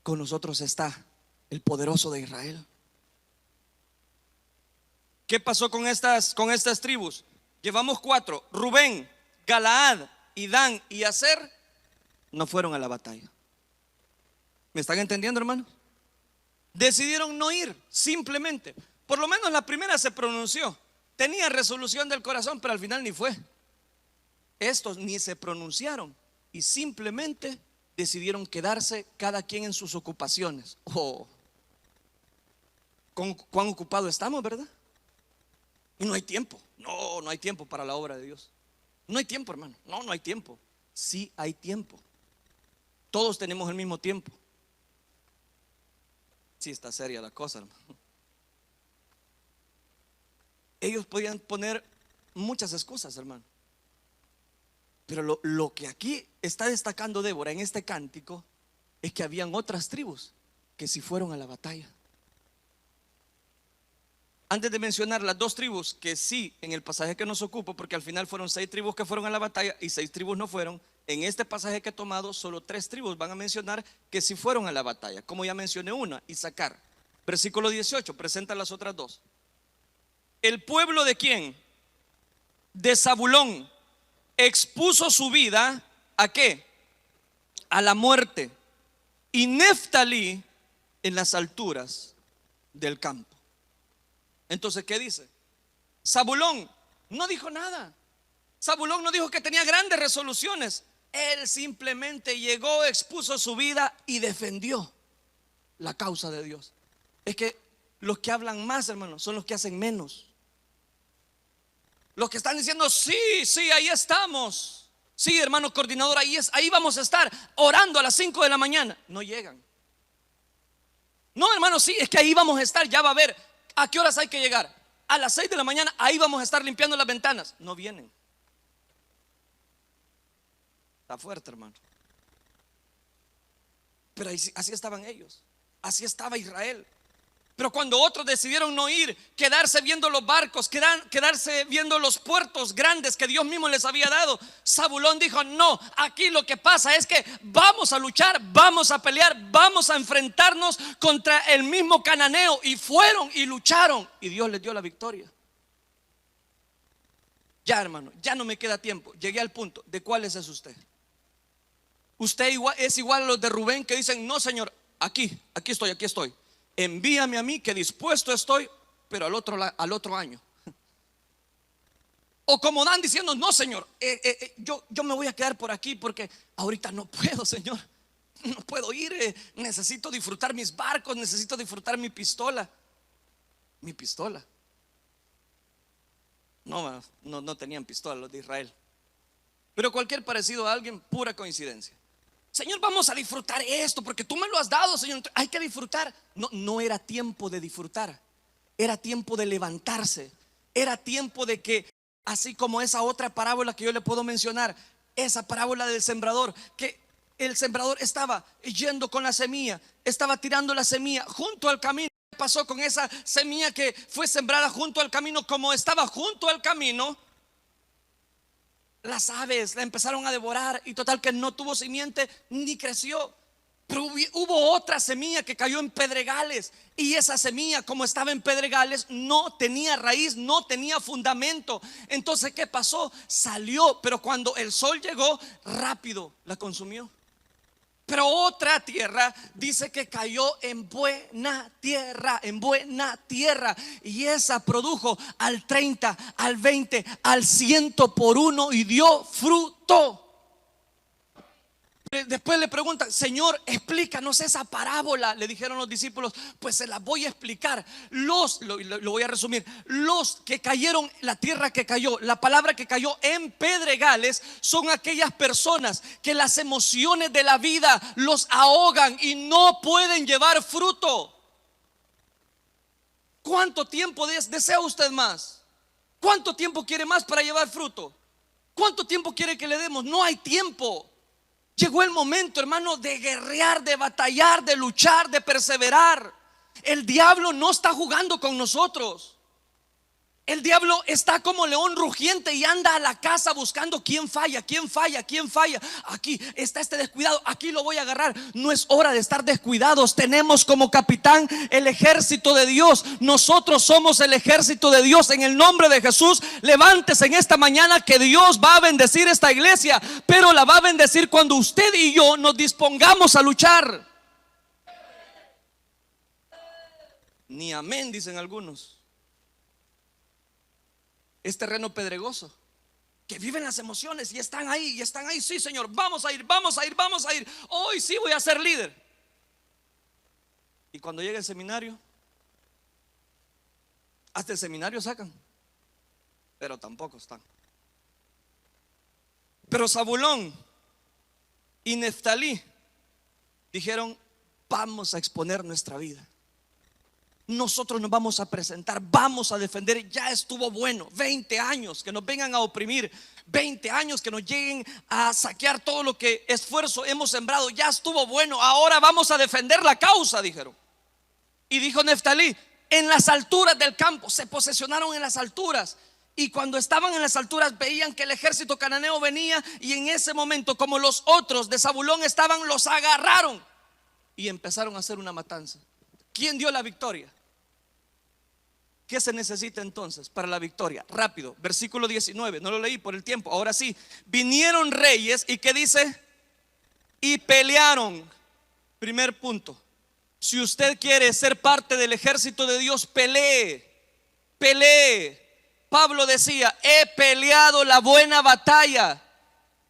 Con nosotros está el poderoso de Israel. ¿Qué pasó con estas tribus? Llevamos 4. Rubén, Galaad y Dan y Aser no fueron a la batalla. ¿Me están entendiendo, hermanos? Decidieron no ir, simplemente. Por lo menos la primera se pronunció. Tenía resolución del corazón, pero al final ni fue. Estos ni se pronunciaron y simplemente decidieron quedarse cada quien en sus ocupaciones. Oh, cuán ocupado estamos, ¿verdad? Y no hay tiempo. No hay tiempo para la obra de Dios. No hay tiempo, hermano. No hay tiempo. Sí hay tiempo. Todos tenemos el mismo tiempo. Sí está seria la cosa, hermano. Ellos podían poner muchas excusas, hermano. Pero lo que aquí está destacando Débora en este cántico es que habían otras tribus que sí fueron a la batalla. Antes de mencionar las 2 tribus que sí en el pasaje que nos ocupa, porque al final fueron 6 tribus que fueron a la batalla y 6 tribus no fueron. En este pasaje que he tomado, solo 3 tribus van a mencionar que sí fueron a la batalla. Como ya mencioné una, Isaacar. Versículo 18 presenta las otras 2. ¿El pueblo de quién? De Zabulón expuso su vida ¿a qué? A la muerte. Y Neftalí en las alturas del campo. Entonces, ¿qué dice? Zabulón no dijo nada. Zabulón no dijo que tenía grandes resoluciones. Él simplemente llegó, expuso su vida y defendió la causa de Dios. Es que los que hablan más, hermanos, son los que hacen menos. Los que están diciendo, sí, ahí estamos. Sí, hermano coordinador, ahí vamos a estar orando a las 5 de la mañana. No llegan. No, hermano, sí, es que ahí vamos a estar. Ya va a ver a qué horas hay que llegar. A las 6 de la mañana, ahí vamos a estar limpiando las ventanas. No vienen. Está fuerte, hermano. Pero así estaban ellos. Así estaba Israel. Pero cuando otros decidieron no ir, quedarse viendo los barcos, quedarse viendo los puertos grandes que Dios mismo les había dado, Zabulón dijo, no, aquí lo que pasa es que vamos a luchar, vamos a pelear, vamos a enfrentarnos contra el mismo cananeo. Y fueron y lucharon y Dios les dio la victoria. Ya, hermano, ya no me queda tiempo. Llegué al punto. ¿De cuáles es usted? Usted es igual a los de Rubén que dicen, no, Señor, aquí estoy. Envíame a mí que dispuesto estoy, pero al otro año. O como Dan diciendo, no, Señor, yo me voy a quedar por aquí porque ahorita no puedo, Señor. No puedo ir, necesito disfrutar mis barcos, necesito disfrutar mi pistola. Mi pistola. No tenían pistola los de Israel. Pero cualquier parecido a alguien, pura coincidencia. Señor, vamos a disfrutar esto porque tú me lo has dado, Señor. Hay que disfrutar. No era tiempo de disfrutar. Era tiempo de levantarse. Era tiempo de que, así como esa otra parábola que yo le puedo mencionar, esa parábola del sembrador, que el sembrador estaba yendo con la semilla, estaba tirando la semilla junto al camino. ¿Qué pasó con esa semilla que fue sembrada junto al camino? Como estaba junto al camino, las aves la empezaron a devorar y total que no tuvo simiente ni creció. Pero hubo otra semilla que cayó en pedregales y esa semilla, como estaba en pedregales, no tenía raíz, no tenía fundamento. Entonces, ¿qué pasó? Salió, pero cuando el sol llegó, rápido la consumió. Pero otra tierra dice que cayó en buena tierra, y esa produjo al 30, al 20, al 100 por uno y dio fruto. Después le preguntan, Señor, explícanos esa parábola. Le dijeron los discípulos, pues se la voy a explicar. Lo voy a resumir. Los que cayeron, la tierra que cayó, la palabra que cayó en pedregales, son aquellas personas que las emociones de la vida los ahogan y no pueden llevar fruto. ¿Cuánto tiempo desea usted más? ¿Cuánto tiempo quiere más para llevar fruto? ¿Cuánto tiempo quiere que le demos? No hay tiempo. Llegó el momento, hermano, de guerrear, de batallar, de luchar, de perseverar. El diablo no está jugando con nosotros. El diablo está como león rugiente y anda a la casa buscando quién falla, quién falla, quién falla. Aquí está este descuidado, aquí lo voy a agarrar. No es hora de estar descuidados. Tenemos como capitán el ejército de Dios. Nosotros somos el ejército de Dios. En el nombre de Jesús, levántese en esta mañana que Dios va a bendecir esta iglesia, pero la va a bendecir cuando usted y yo nos dispongamos a luchar. Ni amén, dicen algunos. Es terreno pedregoso, que viven las emociones y están ahí, sí, Señor, vamos a ir, vamos a ir, vamos a ir. Hoy sí voy a ser líder. Y cuando llega el seminario, hasta el seminario sacan, pero tampoco están. Pero Zabulón y Neftalí dijeron: vamos a exponer nuestra vida. Nosotros nos vamos a presentar, vamos a defender. Ya estuvo bueno, 20 años que nos vengan a oprimir, 20 años que nos lleguen a saquear todo lo que esfuerzo hemos sembrado. Ya estuvo bueno, ahora vamos a defender la causa, dijeron. Y dijo Neftalí: en las alturas del campo. Se posesionaron en las alturas. Y cuando estaban en las alturas veían que el ejército cananeo venía, y en ese momento, como los otros de Zabulón estaban, los agarraron y empezaron a hacer una matanza. ¿Quién dio la victoria? ¿Qué se necesita entonces para la victoria? Rápido, versículo 19, no lo leí por el tiempo. Ahora sí, vinieron reyes y ¿qué dice? Y pelearon. Primer punto: si usted quiere ser parte del ejército de Dios, pelee, pelee. Pablo decía: he peleado la buena batalla.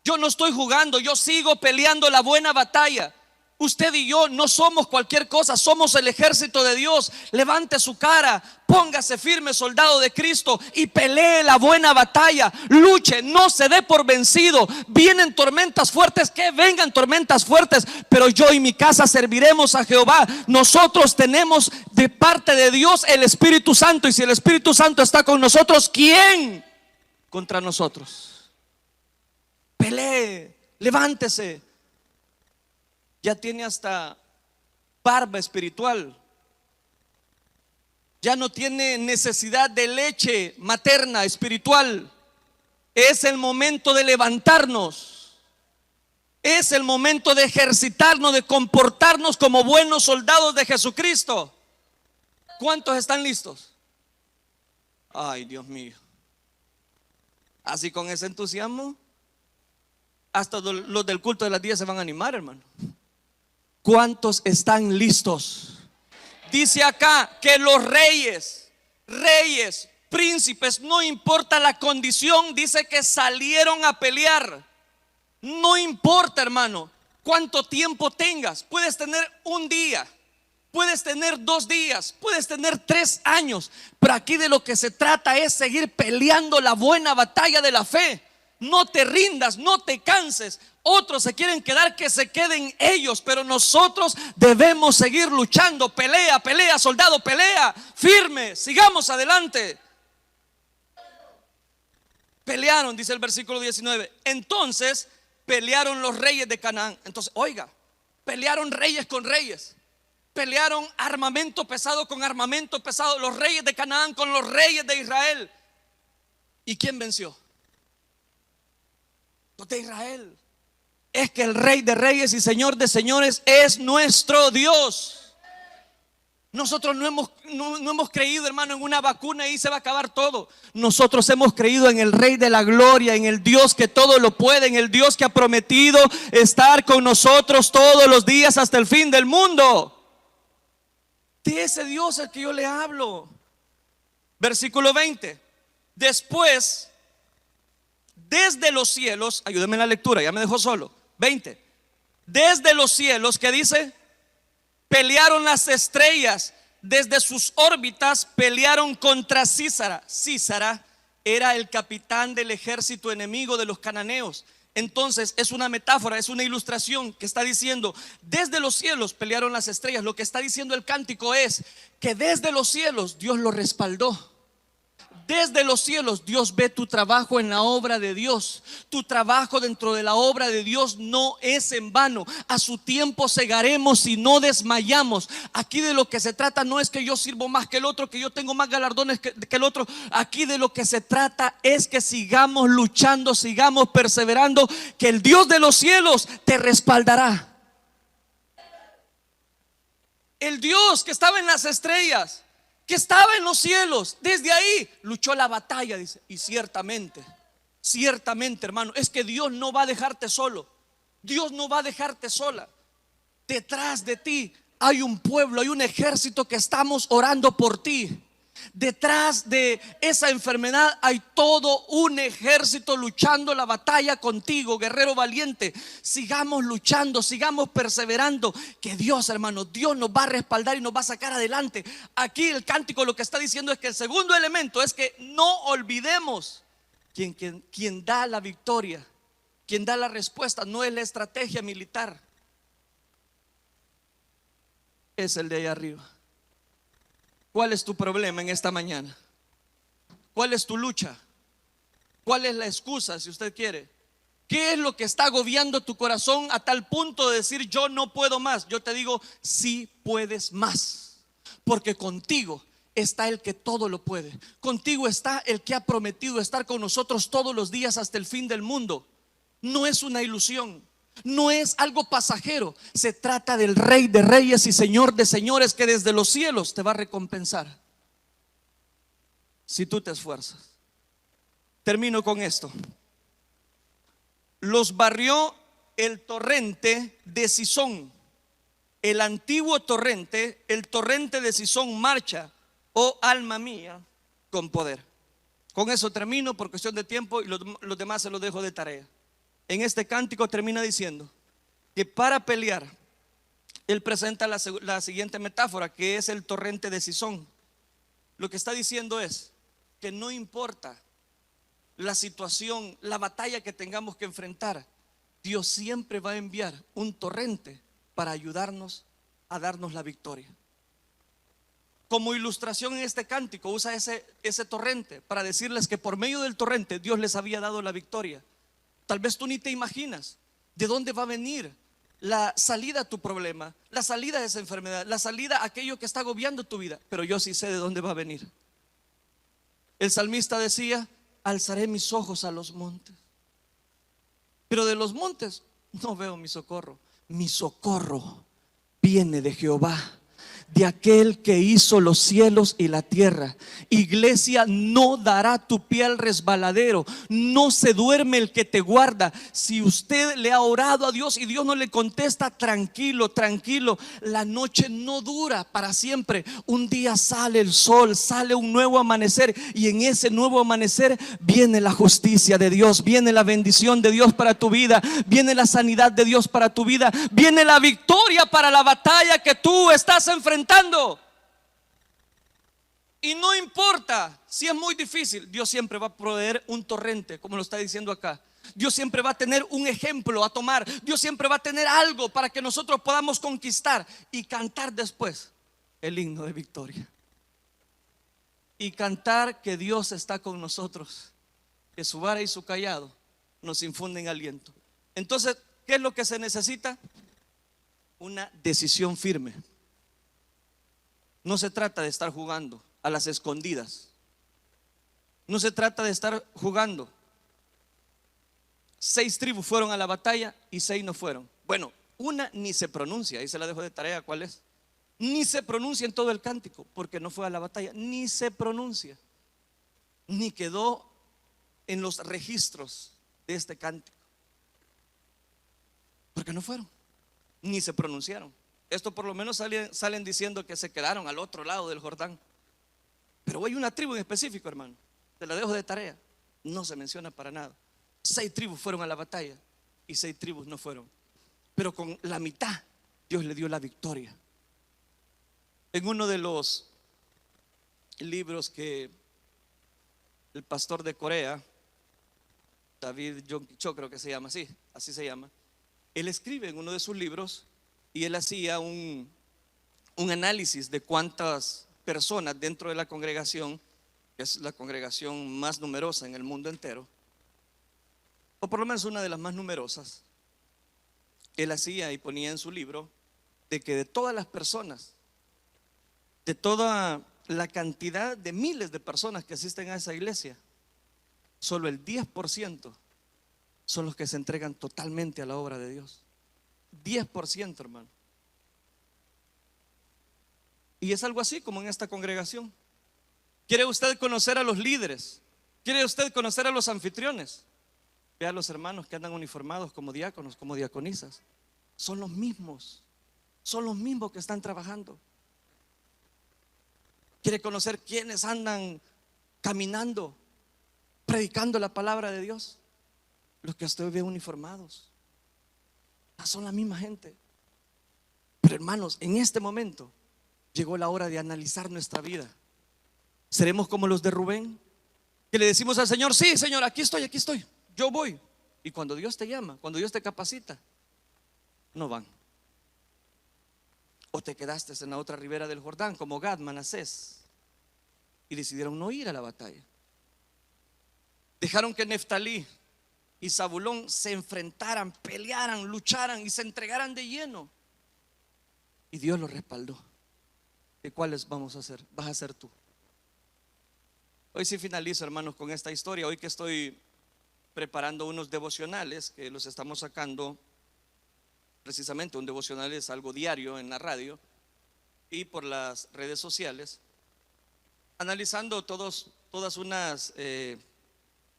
Yo no estoy jugando, yo sigo peleando la buena batalla. Usted y yo no somos cualquier cosa, somos el ejército de Dios. Levante su cara, póngase firme, soldado de Cristo, y pelee la buena batalla. Luche, no se dé por vencido. Vienen tormentas fuertes, que vengan tormentas fuertes, pero yo y mi casa serviremos a Jehová. Nosotros tenemos de parte de Dios el Espíritu Santo, y si el Espíritu Santo está con nosotros, ¿quién contra nosotros? Pelee, levántese. Ya tiene hasta barba espiritual. Ya no tiene necesidad de leche materna espiritual. Es el momento de levantarnos. Es el momento de ejercitarnos, de comportarnos como buenos soldados de Jesucristo. ¿Cuántos están listos? Ay, Dios mío. Así con ese entusiasmo, hasta los del culto de las 10 se van a animar, hermano. ¿Cuántos están listos? Dice acá que los reyes, príncipes, no importa la condición, dice que salieron a pelear. No importa, hermano, cuánto tiempo tengas. Puedes tener un día, puedes tener 2 días, puedes tener 3 años, pero aquí de lo que se trata es seguir peleando la buena batalla de la fe. No te rindas, no te canses. Otros se quieren quedar, que se queden ellos, pero nosotros debemos seguir luchando. Pelea, pelea, soldado, pelea, firme, sigamos adelante. Pelearon, dice el versículo 19. Entonces pelearon los reyes de Canaán. Entonces, oiga, pelearon reyes con reyes. Pelearon armamento pesado con armamento pesado. Los reyes de Canaán con los reyes de Israel. ¿Y quién venció? Los de Israel. Es que el Rey de Reyes y Señor de Señores es nuestro Dios. Nosotros no hemos creído, hermano, en una vacuna y se va a acabar todo. Nosotros hemos creído en el Rey de la Gloria, en el Dios que todo lo puede, en el Dios que ha prometido estar con nosotros todos los días hasta el fin del mundo. De ese Dios al que yo le hablo. Versículo 20. Después, desde los cielos, ayúdeme en la lectura, ya me dejó solo. 20. Desde los cielos, ¿qué dice? Pelearon las estrellas, desde sus órbitas pelearon contra Sísara. Sísara era el capitán del ejército enemigo de los cananeos. Entonces es una metáfora, es una ilustración que está diciendo: desde los cielos pelearon las estrellas. Lo que está diciendo el cántico es que desde los cielos Dios lo respaldó. desde los cielos. Dios ve tu trabajo en la obra de Dios. Tu trabajo dentro de la obra de Dios no es en vano. A su tiempo segaremos y no desmayamos. Aquí de lo que se trata no es que yo sirvo más que el otro, que yo tengo más galardones que el otro. Aquí de lo que se trata es que sigamos luchando, sigamos perseverando, que el Dios de los cielos te respaldará. El Dios que estaba en las estrellas, que estaba en los cielos, desde ahí luchó la batalla, dice. Y ciertamente, hermano, es que Dios no va a dejarte solo. Dios no va a dejarte sola. Detrás de ti hay un pueblo, hay un ejército que estamos orando por ti. Detrás de esa enfermedad hay todo un ejército luchando la batalla contigo, guerrero valiente. Sigamos luchando, sigamos perseverando, que Dios, hermano, Dios nos va a respaldar y nos va a sacar adelante. Aquí el cántico lo que está diciendo es que el segundo elemento es que no olvidemos quien da la victoria, quien da la respuesta. No es la estrategia militar, es el de allá arriba. ¿Cuál es tu problema en esta mañana? ¿Cuál es tu lucha? ¿Cuál es la excusa, si usted quiere? ¿Qué es lo que está agobiando tu corazón a tal punto de decir yo no puedo más? Yo te digo, sí puedes más, porque contigo está el que todo lo puede. Contigo está el que ha prometido estar con nosotros todos los días hasta el fin del mundo. No es una ilusión. No es algo pasajero. Se trata del Rey de Reyes y Señor de Señores, que desde los cielos te va a recompensar si tú te esfuerzas. Termino con esto. Los barrió el torrente de Cisón. El antiguo torrente, el torrente de Cisón marcha, oh alma mía, con poder. Con eso termino por cuestión de tiempo, y los demás se los dejo de tarea. En este cántico termina diciendo que para pelear, él presenta la siguiente metáfora, que es el torrente de Cisón. Lo que está diciendo es que no importa la situación, la batalla que tengamos que enfrentar, Dios siempre va a enviar un torrente para ayudarnos a darnos la victoria. Como ilustración en este cántico usa ese torrente para decirles que por medio del torrente Dios les había dado la victoria. Tal vez tú ni te imaginas de dónde va a venir la salida a tu problema, la salida de esa enfermedad, la salida a aquello que está agobiando tu vida. Pero yo sí sé de dónde va a venir. El salmista decía: alzaré mis ojos a los montes, pero de los montes no veo mi socorro. Mi socorro viene de Jehová, de aquel que hizo los cielos y la tierra. Iglesia, no dará tu pie al resbaladero. No se duerme el que te guarda. Si usted le ha orado a Dios y Dios no le contesta, tranquilo, tranquilo. La noche no dura para siempre. Un día sale el sol, sale un nuevo amanecer, y en ese nuevo amanecer viene la justicia de Dios, viene la bendición de Dios para tu vida, viene la sanidad de Dios para tu vida, viene la victoria para la batalla que tú estás enfrentando. Y no importa si es muy difícil, Dios siempre va a proveer un torrente, como lo está diciendo acá. Dios siempre va a tener un ejemplo a tomar. Dios siempre va a tener algo para que nosotros podamos conquistar y cantar después el himno de victoria. Y cantar que Dios está con nosotros, que su vara y su cayado nos infunden aliento. Entonces, ¿qué es lo que se necesita? Una decisión firme. No se trata de estar jugando a las escondidas. No se trata de estar jugando. 6 tribus fueron a la batalla y 6 no fueron. Bueno, una ni se pronuncia, ahí se la dejo de tarea. ¿Cuál es? Ni se pronuncia en todo el cántico, porque no fue a la batalla. Ni se pronuncia, ni quedó en los registros de este cántico, porque no fueron, ni se pronunciaron. Esto por lo menos salen diciendo que se quedaron al otro lado del Jordán. Pero hay una tribu en específico, hermano, te la dejo de tarea, no se menciona para nada. 6 tribus fueron a la batalla y 6 tribus no fueron. Pero con la mitad Dios le dio la victoria. En uno de los libros que el pastor de Corea, David Cho, creo que se llama así se llama, él escribe en uno de sus libros, y él hacía un análisis de cuántas personas dentro de la congregación que es la congregación más numerosa en el mundo entero, o por lo menos una de las más numerosas, él hacía y ponía en su libro de que de todas las personas, de toda la cantidad de miles de personas que asisten a esa iglesia, solo el 10% son los que se entregan totalmente a la obra de Dios. 10%, hermano. Y es algo así como en esta congregación. ¿Quiere usted conocer a los líderes? ¿Quiere usted conocer a los anfitriones? Vea a los hermanos que andan uniformados como diáconos, como diaconisas. Son los mismos que están trabajando. ¿Quiere conocer quiénes andan caminando, predicando la palabra de Dios? Los que usted ve uniformados. Son la misma gente. Pero hermanos, en este momento llegó la hora de analizar nuestra vida. ¿Seremos como los de Rubén? Que le decimos al Señor: sí, Señor, aquí estoy, yo voy. Y cuando Dios te llama, cuando Dios te capacita, no van. O te quedaste en la otra ribera del Jordán, como Gad, Manasés, y decidieron no ir a la batalla. Dejaron que Neftalí y Zabulón se enfrentaran, pelearan, lucharan y se entregaran de lleno. Y Dios los respaldó. ¿De cuáles vamos a hacer? Vas a ser tú. Hoy sí finalizo, hermanos, con esta historia. Hoy que estoy preparando unos devocionales que los estamos sacando, precisamente un devocional es algo diario en la radio y por las redes sociales, analizando todas unas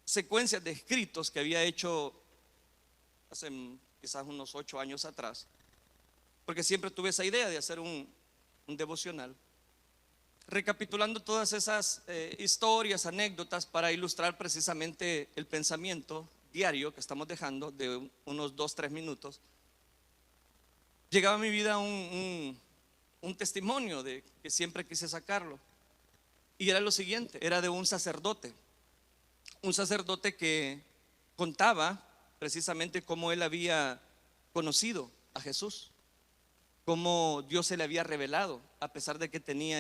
secuencias de escritos que había hecho hace quizás unos 8 años atrás, porque siempre tuve esa idea de hacer un devocional, recapitulando todas esas historias, anécdotas, para ilustrar precisamente el pensamiento diario que estamos dejando de unos 2-3 minutos. Llegaba a mi vida un testimonio de que siempre quise sacarlo, y era lo siguiente: era de un sacerdote que contaba precisamente cómo él había conocido a Jesús, cómo Dios se le había revelado, a pesar de que tenía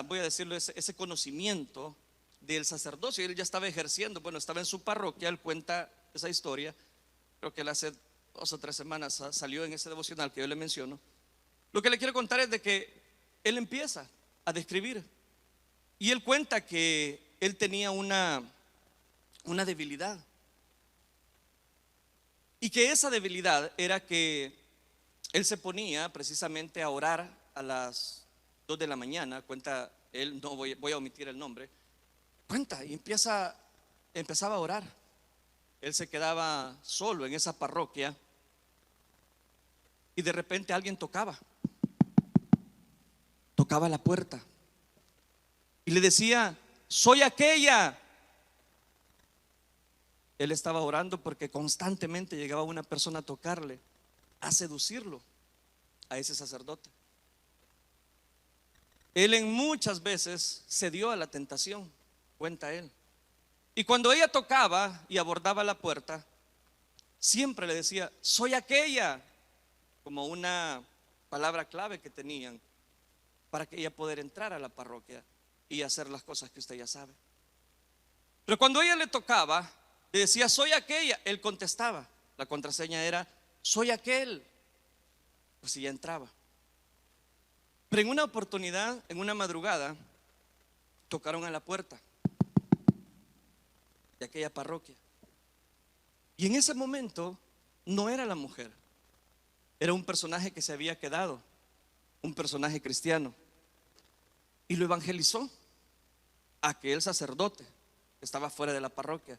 voy a decirlo, ese conocimiento del sacerdocio. Él ya estaba ejerciendo, bueno, estaba en su parroquia. Él cuenta esa historia, creo que él hace 2 o 3 semanas salió en ese devocional que yo le menciono. Lo que le quiero contar es de que él empieza a describir, y él cuenta que él tenía una debilidad, y que esa debilidad era que él se ponía precisamente a orar a las 2 de la mañana, cuenta él, no voy a omitir el nombre, cuenta, y empezaba a orar. Él se quedaba solo en esa parroquia y de repente alguien tocaba la puerta y le decía: soy aquella. Él estaba orando porque constantemente llegaba una persona a tocarle, a seducirlo a ese sacerdote. Él en muchas veces cedió a la tentación, cuenta él. Y cuando ella tocaba y abordaba la puerta, siempre le decía: soy aquella, como una palabra clave que tenían para que ella pudiera entrar a la parroquia y hacer las cosas que usted ya sabe. Pero cuando ella le tocaba, le decía: soy aquella, él contestaba. La contraseña era: soy aquel. Pues ella entraba. Pero en una oportunidad, en una madrugada, tocaron a la puerta de aquella parroquia, y en ese momento no era la mujer, era un personaje que se había quedado, un personaje cristiano, y lo evangelizó a aquel sacerdote que estaba fuera de la parroquia.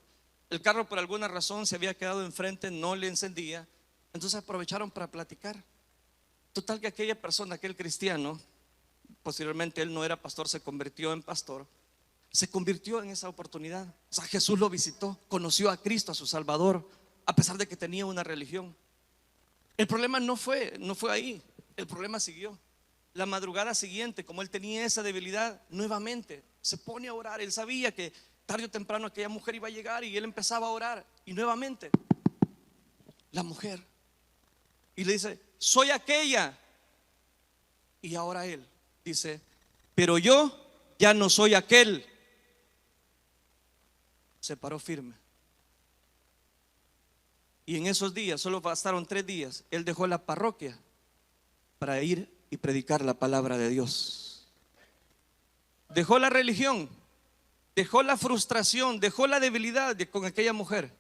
El carro por alguna razón se había quedado enfrente, no le encendía, entonces aprovecharon para platicar. Total que aquella persona, aquel cristiano, posteriormente él no era pastor, se convirtió en pastor, se convirtió en esa oportunidad. O sea, Jesús lo visitó, conoció a Cristo, a su Salvador, a pesar de que tenía una religión. El problema no fue ahí, el problema siguió. La madrugada siguiente, como él tenía esa debilidad, nuevamente se pone a orar. Él sabía que tarde o temprano aquella mujer iba a llegar, y él empezaba a orar, y nuevamente la mujer, y le dice: soy aquella. Y ahora él dice: pero yo ya no soy aquel. Se paró firme. Y en esos días, solo bastaron 3 días, él dejó la parroquia para ir y predicar la palabra de Dios. Dejó la religión, dejó la frustración, dejó la debilidad con aquella mujer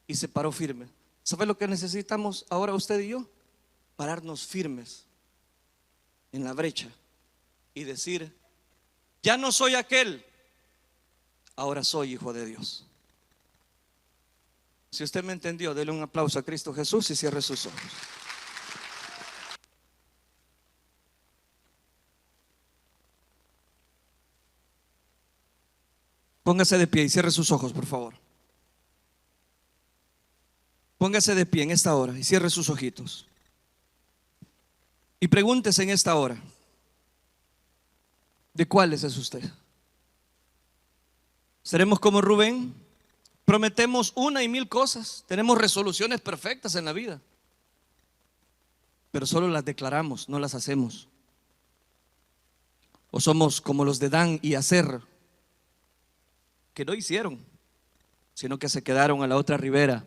y se paró firme. ¿Sabe lo que necesitamos ahora usted y yo? Pararnos firmes en la brecha y decir: ya no soy aquel, ahora soy hijo de Dios. Si usted me entendió, dele un aplauso a Cristo Jesús y cierre sus ojos. Póngase de pie y cierre sus ojos, por favor. Póngase de pie en esta hora y cierre sus ojitos. Y pregúntese en esta hora: ¿de cuáles es usted? ¿Seremos como Rubén? Prometemos 1 y 1000 cosas, tenemos resoluciones perfectas en la vida, pero solo las declaramos, no las hacemos. O somos como los de Dan y Aser, que no hicieron, sino que se quedaron a la otra ribera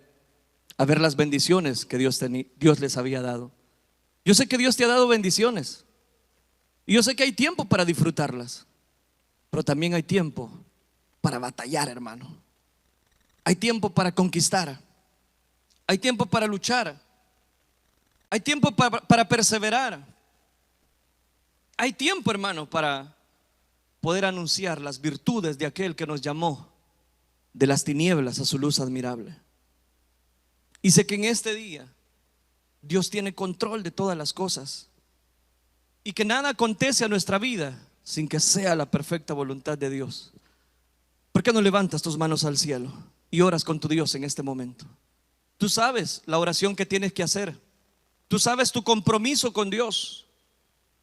a ver las bendiciones que Dios les había dado. Yo sé que Dios te ha dado bendiciones y yo sé que hay tiempo para disfrutarlas, pero también hay tiempo para batallar, hermano. Hay tiempo para conquistar, hay tiempo para luchar, hay tiempo para perseverar, hay tiempo, hermano, para poder anunciar las virtudes de aquel que nos llamó de las tinieblas a su luz admirable. Y sé que en este día Dios tiene control de todas las cosas y que nada acontece a nuestra vida sin que sea la perfecta voluntad de Dios. ¿Por qué no levantas tus manos al cielo y oras con tu Dios en este momento? Tú sabes la oración que tienes que hacer. Tú sabes tu compromiso con Dios.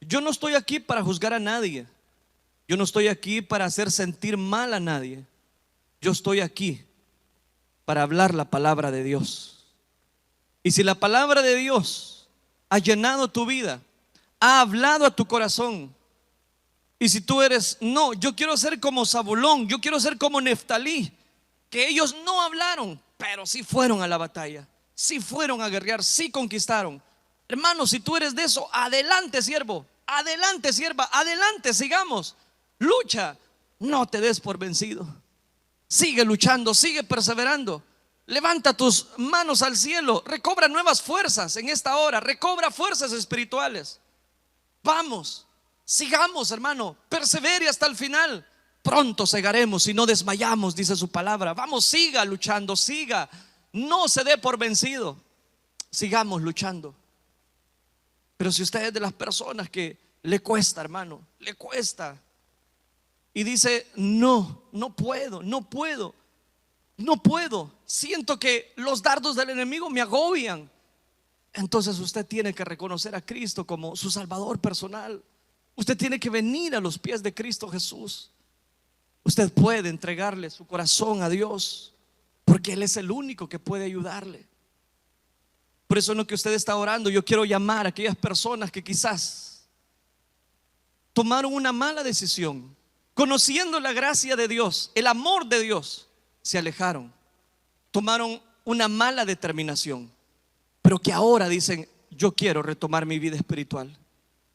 Yo no estoy aquí para juzgar a nadie. Yo no estoy aquí para hacer sentir mal a nadie. Yo estoy aquí para hablar la palabra de Dios. Y si la palabra de Dios ha llenado tu vida, ha hablado a tu corazón, y si tú eres: no, yo quiero ser como Zabulón, yo quiero ser como Neftalí, que ellos no hablaron, pero sí fueron a la batalla, sí fueron a guerrear, sí conquistaron. Hermano, si tú eres de eso, adelante, siervo, adelante, sierva, adelante, sigamos. Lucha, no te des por vencido. Sigue luchando, sigue perseverando. Levanta tus manos al cielo, recobra nuevas fuerzas en esta hora, recobra fuerzas espirituales. Vamos, sigamos, hermano, persevere hasta el final. Pronto cegaremos si no desmayamos, dice su palabra. Vamos, siga luchando, siga, no se dé por vencido. Sigamos luchando. Pero si usted es de las personas que le cuesta, hermano, le cuesta, y dice: no, no puedo, no puedo, no puedo, siento que los dardos del enemigo me agobian. Entonces usted tiene que reconocer a Cristo como su Salvador personal. Usted tiene que venir a los pies de Cristo Jesús. Usted puede entregarle su corazón a Dios, porque Él es el único que puede ayudarle. Por eso en lo que usted está orando, yo quiero llamar a aquellas personas que quizás tomaron una mala decisión, conociendo la gracia de Dios, el amor de Dios, se alejaron, tomaron una mala determinación, pero que ahora dicen: yo quiero retomar mi vida espiritual,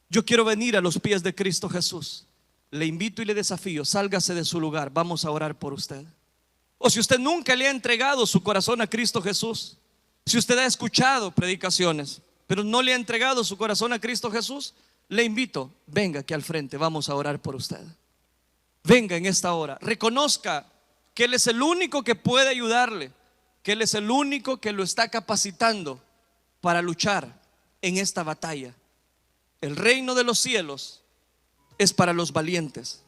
yo quiero venir a los pies de Cristo Jesús. Le invito y le desafío: sálgase de su lugar, vamos a orar por usted. O si usted nunca le ha entregado su corazón a Cristo Jesús, si usted ha escuchado predicaciones pero no le ha entregado su corazón a Cristo Jesús, le invito: venga aquí al frente, vamos a orar por usted. Venga en esta hora, reconozca que Él es el único que puede ayudarle, que Él es el único que lo está capacitando para luchar en esta batalla. El reino de los cielos es para los valientes,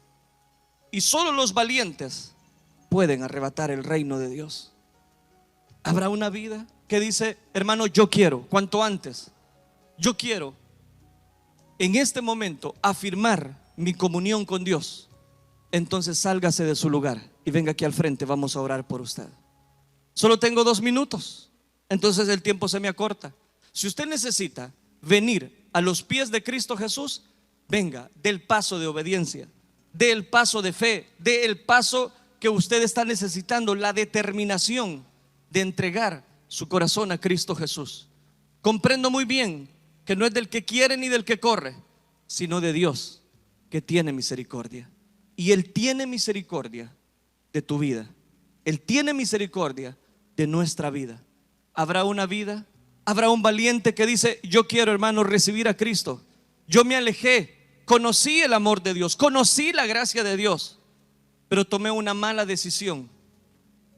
y solo los valientes pueden arrebatar el reino de Dios. Habrá una vida que dice: hermano, yo quiero, cuanto antes, yo quiero en este momento afirmar mi comunión con Dios. Entonces sálgase de su lugar y venga aquí al frente, vamos a orar por usted. Solo tengo 2 minutos, entonces el tiempo se me acorta. Si usted necesita venir a los pies de Cristo Jesús, venga, dé el paso de obediencia, dé el paso de fe, dé el paso que usted está necesitando, la determinación de entregar su corazón a Cristo Jesús. Comprendo muy bien que no es del que quiere ni del que corre, sino de Dios, que tiene misericordia. Y Él tiene misericordia de tu vida. Él tiene misericordia de nuestra vida. Habrá una vida, habrá un valiente que dice: yo quiero, hermano, recibir a Cristo. Yo me alejé, conocí el amor de Dios, conocí la gracia de Dios, pero tomé una mala decisión.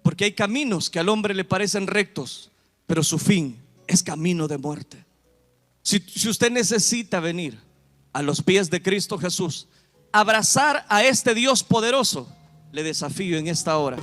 Porque hay caminos que al hombre le parecen rectos, pero su fin es camino de muerte. Si usted necesita venir a los pies de Cristo Jesús, abrazar a este Dios poderoso, le desafío en esta hora.